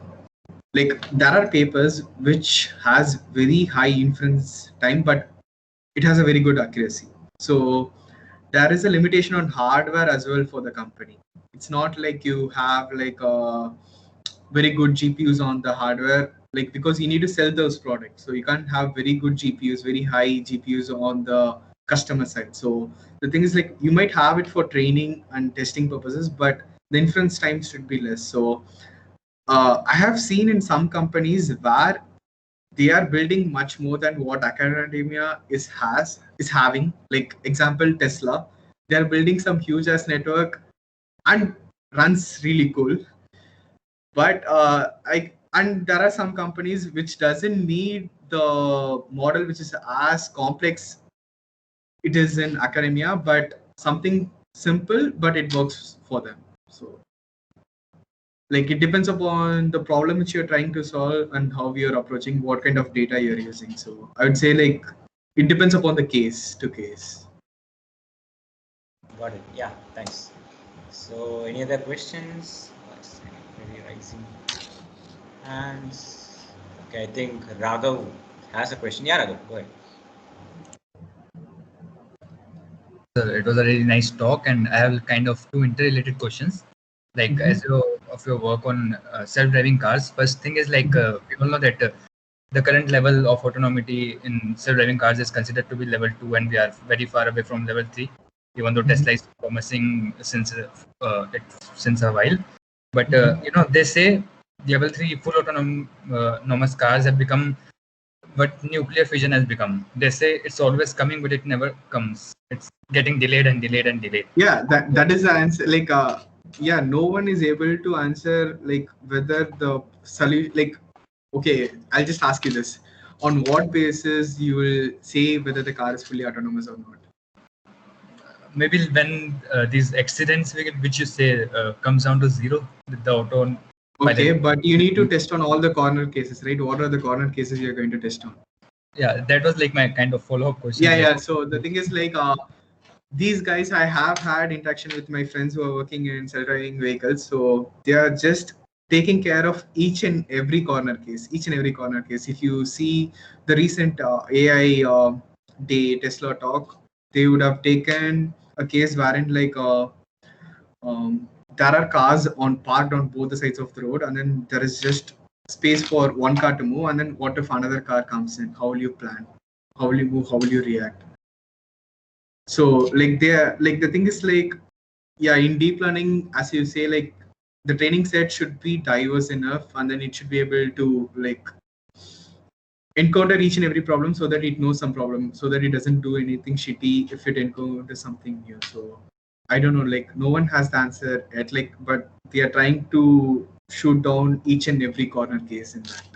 Like there are papers which has very high inference time, but it has a very good accuracy. So there is a limitation on hardware as well for the company. It's not like you have like a very good GPUs on the hardware, like because you need to sell those products. So you can't have very good GPUs, very high GPUs on the customer side. So the thing is like you might have it for training and testing purposes, but the inference time should be less. So I have seen in some companies where they are building much more than what academia is having. Like example, Tesla, they are building some huge ass network and runs really cool. But and there are some companies which doesn't need the model which is as complex it is in academia, but something simple, but it works for them. So like it depends upon the problem which you're trying to solve and how you're approaching, what kind of data you're using. So I would say like it depends upon the case to case. got it. Yeah, thanks. So any other questions? Maybe rising hands. Okay, I think Raghav has a question. Yeah, Raghav, go ahead. It was a really nice talk, and I have kind of two interrelated questions. Like as of your work on self-driving cars, first thing is like we all know that the current level of autonomy in self-driving cars is considered to be level 2, and we are very far away from level 3. Even though Tesla is promising since a while, but they say level 3 full autonomous cars have become what nuclear fission has become. They say it's always coming, but it never comes. It's getting delayed and delayed and delayed. Yeah, that is the answer. Like yeah, no one is able to answer like whether the solution, like, okay, I'll just ask you this: on what basis you will say whether the car is fully autonomous or not? Maybe when these accidents which you say comes down to zero with the auto. Okay, pilot. but you need to test on all the corner cases, right? What are the corner cases you're going to test on? Yeah, that was like my kind of follow-up question. Yeah, like, yeah. So the thing is like these guys, I have had interaction with my friends who are working in self-driving vehicles. So they are just taking care of each and every corner case, each and every corner case. If you see the recent AI day Tesla talk, they would have taken a case wherein like there are cars on parked on both the sides of the road, and then there is just space for one car to move. And then what if another car comes in? How will you plan? How will you move? How will you react? So like like the thing is like, yeah, in deep learning, as you say, like the training set should be diverse enough, and then it should be able to like encounter each and every problem so that it knows some problem, so that it doesn't do anything shitty if it encounters something new. So I don't know, like no one has the answer yet, like, but they are trying to shoot down each and every corner case in that,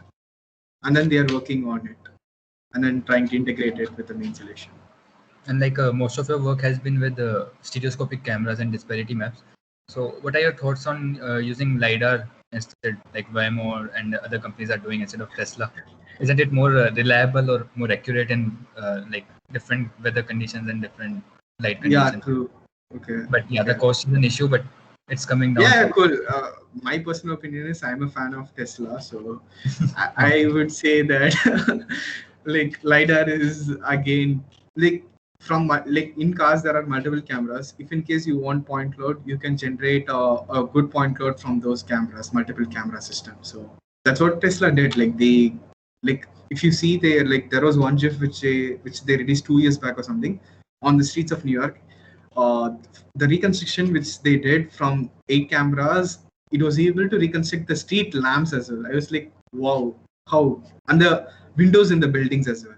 and then they are working on it, and then trying to integrate it with the main solution. And like most of your work has been with stereoscopic cameras and disparity maps. So what are your thoughts on using LiDAR instead, like Waymo and other companies are doing instead of Tesla? Isn't it more reliable or more accurate in like different weather conditions and different light Yeah, conditions? true. Okay. But yeah, the Okay. cost is an issue, but it's coming down. Yeah, to cool. My personal opinion is I'm a fan of Tesla, so I would say that like LiDAR is again like like in cars there are multiple cameras. If in case you want point cloud, you can generate a good point cloud from those cameras, multiple camera systems. So that's what Tesla did. Like they like if you see they like there was one GIF which they released 2 years back or something on the streets of New York. uh, the reconstruction which they did from 8 cameras, it was able to reconstruct the street lamps as well. I was like, wow, how, and the windows in the buildings as well.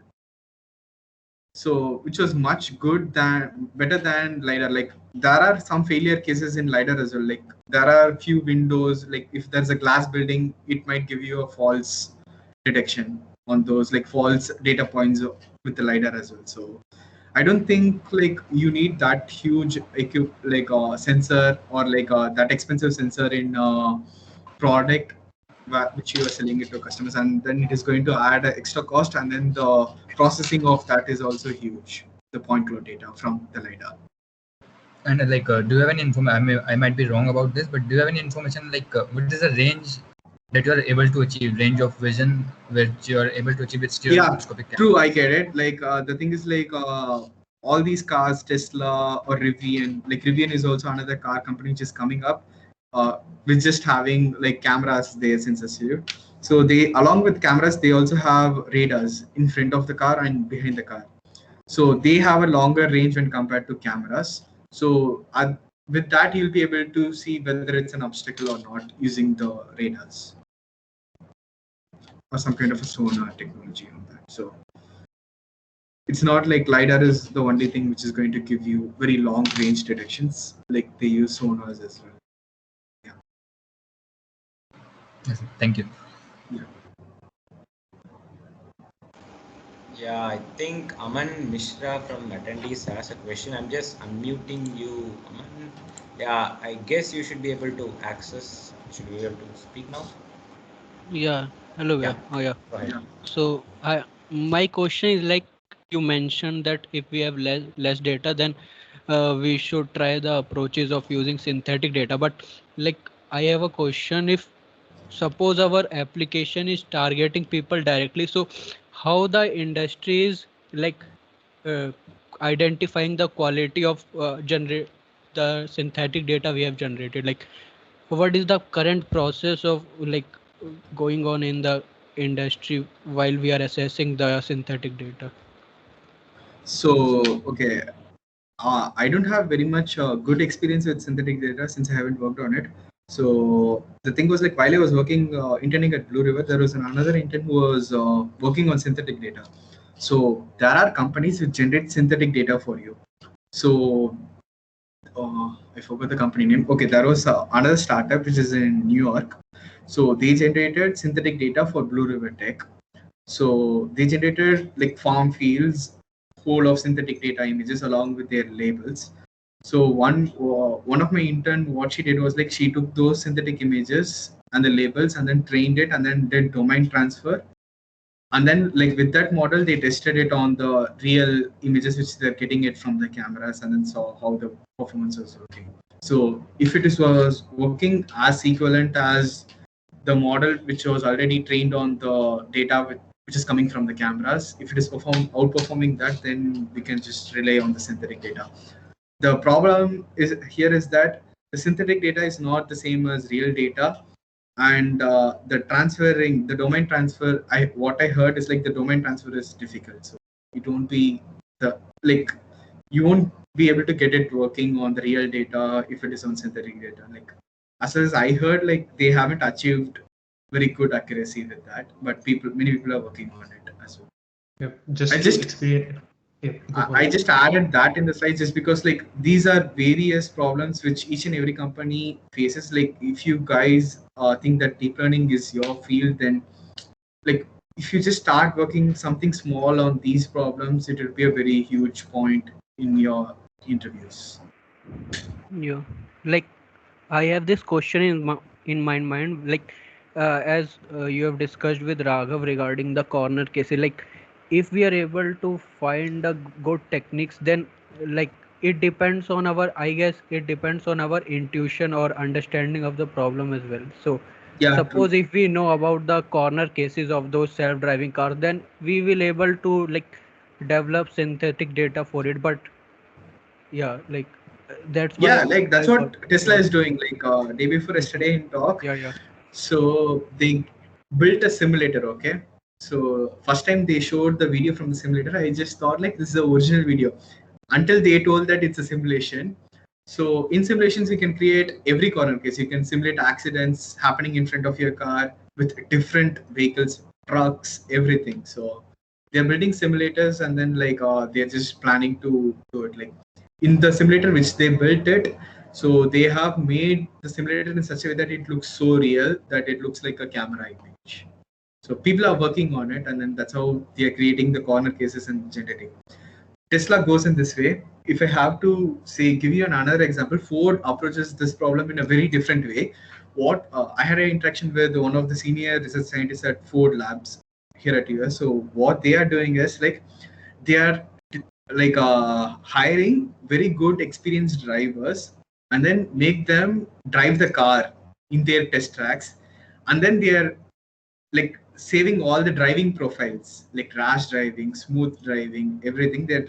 So which was much good than better than LiDAR. Like there are some failure cases in LiDAR as well. Like there are few windows, like if there's a glass building, it might give you a false detection on those, like false data points with the LiDAR as well. So I don't think like you need that huge like sensor or like that expensive sensor in product which you are selling it to customers, and then it is going to add an extra cost, and then the processing of that is also huge. The point cloud data from the LiDAR. And like, do you have any information? I might be wrong about this, but do you have any information like what is the range that you are able to achieve, range of vision which you are able to achieve with stereoscopic camera? True, I get it. Like the thing is like all these cars, Tesla or Rivian, like Rivian is also another car company which is coming up with just having like cameras there sensors here. So they, along with cameras, they also have radars in front of the car and behind the car. So they have a longer range when compared to cameras. So with that, you'll be able to see whether it's an obstacle or not using the radars or some kind of a sonar technology on that. So it's not like LiDAR is the only thing which is going to give you very long range detections. Like they use sonars as well. Yeah. Yes, thank you. Yeah, I think Aman Mishra from attendees has a question. I'm just unmuting you, Aman. Yeah, I guess you should be able to access. Should be able to speak now. Yeah, hello. Yeah, Yeah. go ahead. Yeah. So my question is like you mentioned that if we have less data, then we should try the approaches of using synthetic data. But like I have a question: if suppose our application is targeting people directly, so how the industry is like uh, identifying the quality of generate the synthetic data we have generated? Like what is the current process of like going on in the industry while we are assessing the synthetic data? So okay, I don't have very much good experience with synthetic data since I haven't worked on it. So the thing was like while I was working interning at Blue River, there was another intern who was working on synthetic data. So there are companies which generate synthetic data for you. So I forgot the company name. Okay, there was another startup which is in New York. So they generated synthetic data for Blue River Tech. So they generated like farm fields full of synthetic data images along with their labels. So one of my intern, what she did was like she took those synthetic images and the labels and then trained it and then did domain transfer. And then like with that model, they tested it on the real images which they're getting it from the cameras and then saw how the performance was working. So if it was working as equivalent as the model which was already trained on the data which is coming from the cameras, if it is outperforming that, then we can just rely on the synthetic data. The problem is that the synthetic data is not the same as real data, and the domain transfer. What I heard is like the domain transfer is difficult, so it won't be you won't be able to get it working on the real data if it is on synthetic data. Like as far as I heard, like they haven't achieved very good accuracy with that, but many people are working on it as well. Yep. I To just- explain. Yep, go for I it. just added that in the slides just because like these are various problems which each and every company faces. Like if you guys think that deep learning is your field, then like if you just start working something small on these problems, it will be a very huge point in your interviews. Yeah, like I have this question in my mind, like as you have discussed with Raghav regarding the corner cases, like if we are able to find a good techniques, then like it depends on our, I guess it depends on our intuition or understanding of the problem as well. So Yeah, suppose true. if we know about the corner cases of those self-driving cars, then we will able to like develop synthetic data for it. But yeah, like that's why Yeah, like that's I thought, what Tesla yeah. is doing. Like day before yesterday in talk, Yeah, yeah. so they built a simulator. Okay, so first time they showed the video from the simulator, I just thought like this is the original video until they told that it's a simulation. So in simulations, you can create every corner case. You can simulate accidents happening in front of your car with different vehicles, trucks, everything. So they're building simulators and then like they're just planning to do it. Like in the simulator which they built it, so they have made the simulator in such a way that it looks so real that it looks like a camera image. So people are working on it, and then that's how they are creating the corner cases and generating. Tesla goes in this way. If I have to say, give you another example, Ford approaches this problem in a very different way. What I had an interaction with one of the senior research scientists at Ford Labs here at US. So what they are doing is like they are like hiring very good experienced drivers and then make them drive the car in their test tracks, and then they are like saving all the driving profiles like rash driving, smooth driving, everything. They're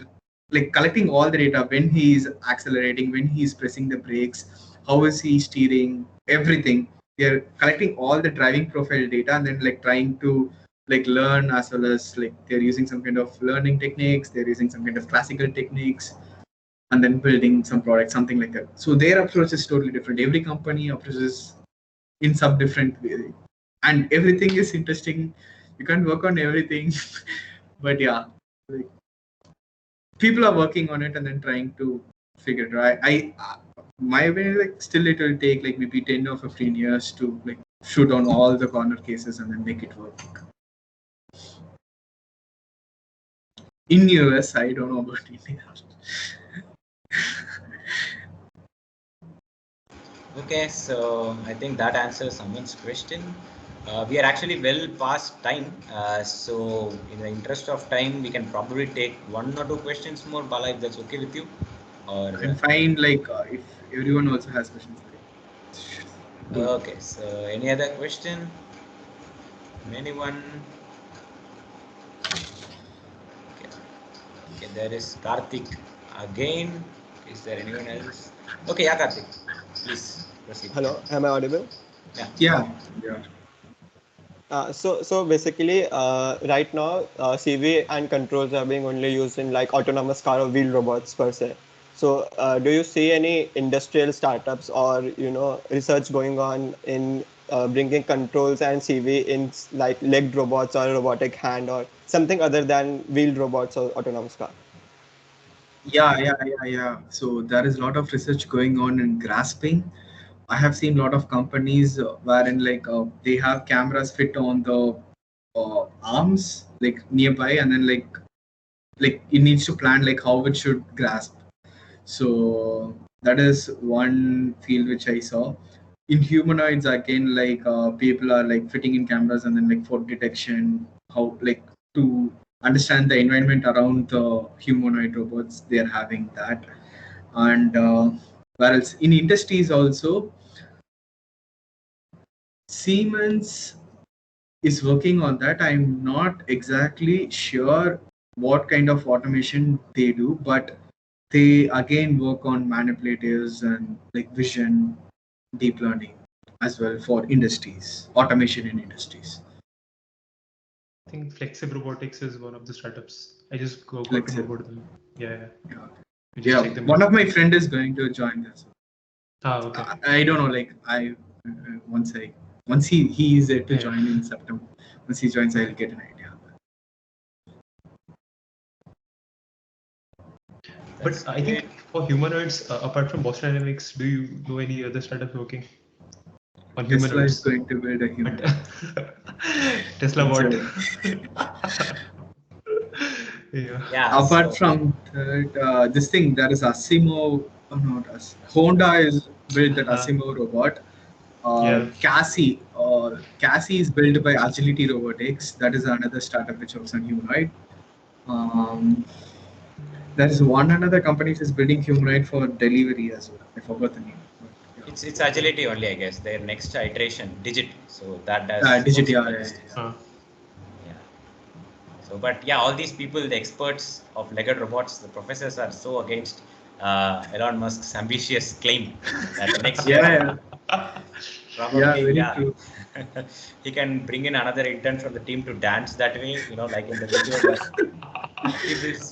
like collecting all the data, when he is accelerating, when he is pressing the brakes, how is he steering, everything. They're collecting all the driving profile data and then like trying to like learn, as well as like they're using some kind of learning techniques, they're using some kind of classical techniques, and then building some product, something like that. So their approach is totally different. Every company approaches in some different way, and everything is interesting. You can't work on everything, but yeah, like, people are working on it and then trying to figure it out. My way, like still it will take like maybe 10 or 15 years to like shoot on all the corner cases and then make it work. In US, I don't know about India. Okay, so I think that answers someone's question. We are actually well past time, so in the interest of time, we can probably take one or two questions more, Bala, if that's okay with you. Or And find like if everyone also has questions. okay, so any other question? Anyone? Okay, there is Karthik again. Is there anyone else? Okay, yeah, Karthik, please proceed. Hello, am I audible? Yeah. So basically, right now, CV and controls are being only used in like autonomous car or wheel robots per se. So, do you see any industrial startups or research going on in bringing controls and CV in like legged robots or robotic hand or something other than wheeled robots or autonomous car? Yeah. So there is a lot of research going on in grasping. I have seen a lot of companies wherein like they have cameras fit on the arms like nearby, and then like it needs to plan like how it should grasp. So that is one field which I saw. In humanoids again, like people are like fitting in cameras and then like for detection, how like to understand the environment around the humanoid robots, they're having that. And whereas in industries also, Siemens is working on that. I'm not exactly sure what kind of automation they do, but they again work on manipulatives and like vision, deep learning as well for industries, automation in industries. I think Flexib Robotics is one of the startups. I just got to know Flexib. about them. Yeah. Yeah, You just yeah. check them One out. of my friend is going to join this. Okay. I don't know. Like once he is there to Yeah. join in September. Once he joins, I'll get an idea. But I think for humanoids, apart from Boston Dynamics, do you know any other startups working on Tesla is humanoids? going to build a human. Tesla what? Yeah. Apart so- from that, this thing, there is Asimo. Oh, not As Honda is built that Asimo robot. Yeah. Cassie is built by Agility Robotics. That is another startup which works on humanoid. There is one another company which is building humanoid for delivery as well. I forgot the name. But, It's agility only, I guess. Their next iteration, Digit. So that does. Digit, Yeah. So, but yeah, all these people, the experts of legged robots, the professors are so against Elon Musk's ambitious claim that the next year, probably, very true. he can bring in another intern from the team to dance that way, like in the video.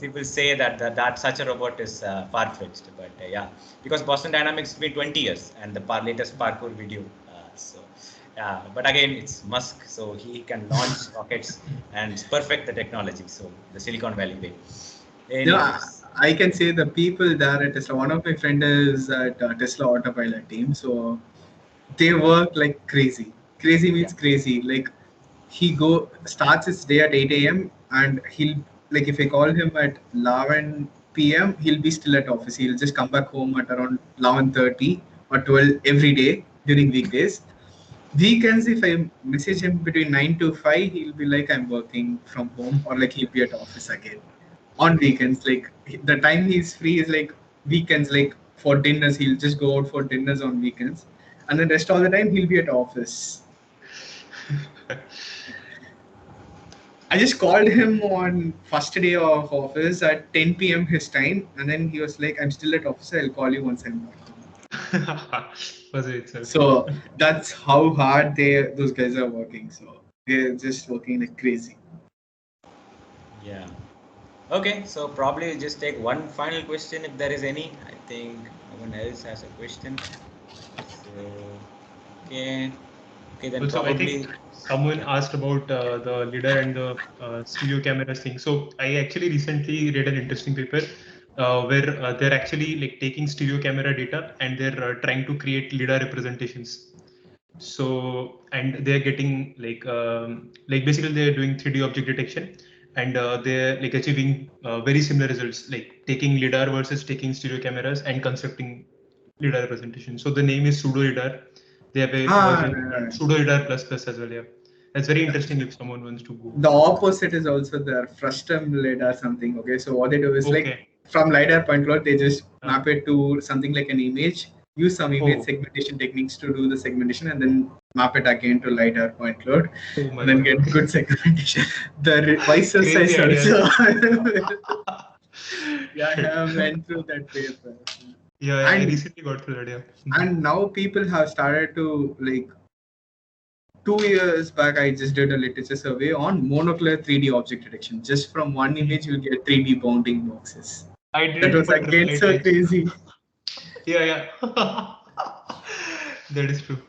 People say that such a robot is far-fetched, but yeah, because Boston Dynamics has been 20 years and the latest parkour video. But again, it's Musk, so he can launch rockets and perfect the technology. So the Silicon Valley way. Anyways. I can say the people there at Tesla. One of my friends is at Tesla Autopilot team, so they work like crazy. Crazy means crazy. Like he starts his day at 8 a.m. and he'll like if I call him at 11 p.m. he'll be still at office. He'll just come back home at around 11:30 or 12 every day during weekdays. Weekends, if I message him between 9 to 5, he'll be like, I'm working from home, or like he'll be at office again. On weekends, like the time he's free is like weekends, like for dinners, he'll just go out for dinners on weekends. And then rest of the time, he'll be at office. I just called him on first day of office at 10 p.m. his time. And then he was like, I'm still at office. I'll call you once I'm back. So that's how hard those guys are working. So they're just working like crazy. Yeah. Okay, so probably just take one final question if there is any. I think no one else has a question. So okay, then also, probably. I think someone asked about the LiDAR and the stereo cameras thing. So I actually recently read an interesting paper where they're actually like taking stereo camera data and they're trying to create LiDAR representations. So and they're getting like basically they're doing 3D object detection and they're like achieving very similar results, like taking LiDAR versus taking stereo cameras and constructing LiDAR representation. So the name is pseudo LiDAR. They have a version pseudo LiDAR plus as well. Yeah, that's very interesting if someone wants to go. The opposite is also there, frustum LiDAR something. Okay, so what they do is like from LiDAR point cloud, they just map it to something like an image, use some image segmentation techniques to do the segmentation, and then map it again to LiDAR point cloud, and then get good segmentation. The vice versa is also. Yeah, I have went through that paper. Yeah, I recently got through that. Yeah. And now people have started to like. 2 years back, I just did a literature survey on monocular 3D object detection. Just from one image, you'll get 3D bounding boxes. That was again so crazy. Yeah. That is true.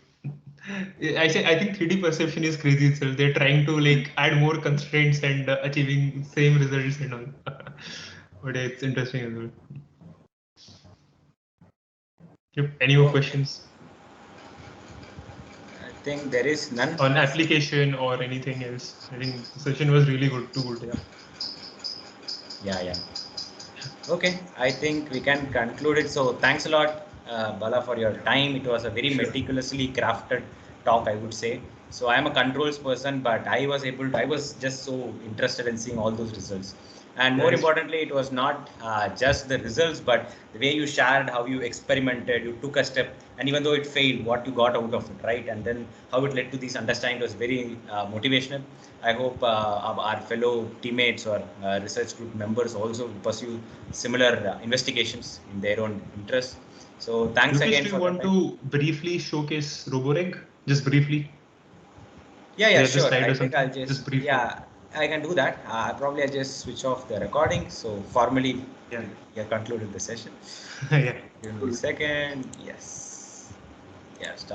I think 3D perception is crazy itself. They're trying to like add more constraints and achieving same results and all. but it's interesting as well. Yep. Any more questions I think there is none. on application or anything else? I think the session was really good. Too good. Yeah. Yeah. Okay, I think we can conclude it. So thanks a lot, Bala, for your time. It was a very Sure. meticulously crafted talk, I would say. So I am a controls person, but I was just so interested in seeing all those results. And more Nice. importantly, it was not just the results, but the way you shared, how you experimented, you took a step, and even though it failed, what you got out of it, right? And then how it led to this understanding was very motivational. I hope our fellow teammates or research group members also pursue similar investigations in their own interest. So thanks Rupesh, again do for you want the time. to briefly showcase RoboReg? Just briefly. Yeah, You have the sure. slide I or think I'll something? just briefly. yeah, I can do that. Probably I just switch off the recording. So formally, Yeah. we have concluded the session. Yeah. Give me a second. Yes. Yeah. Start.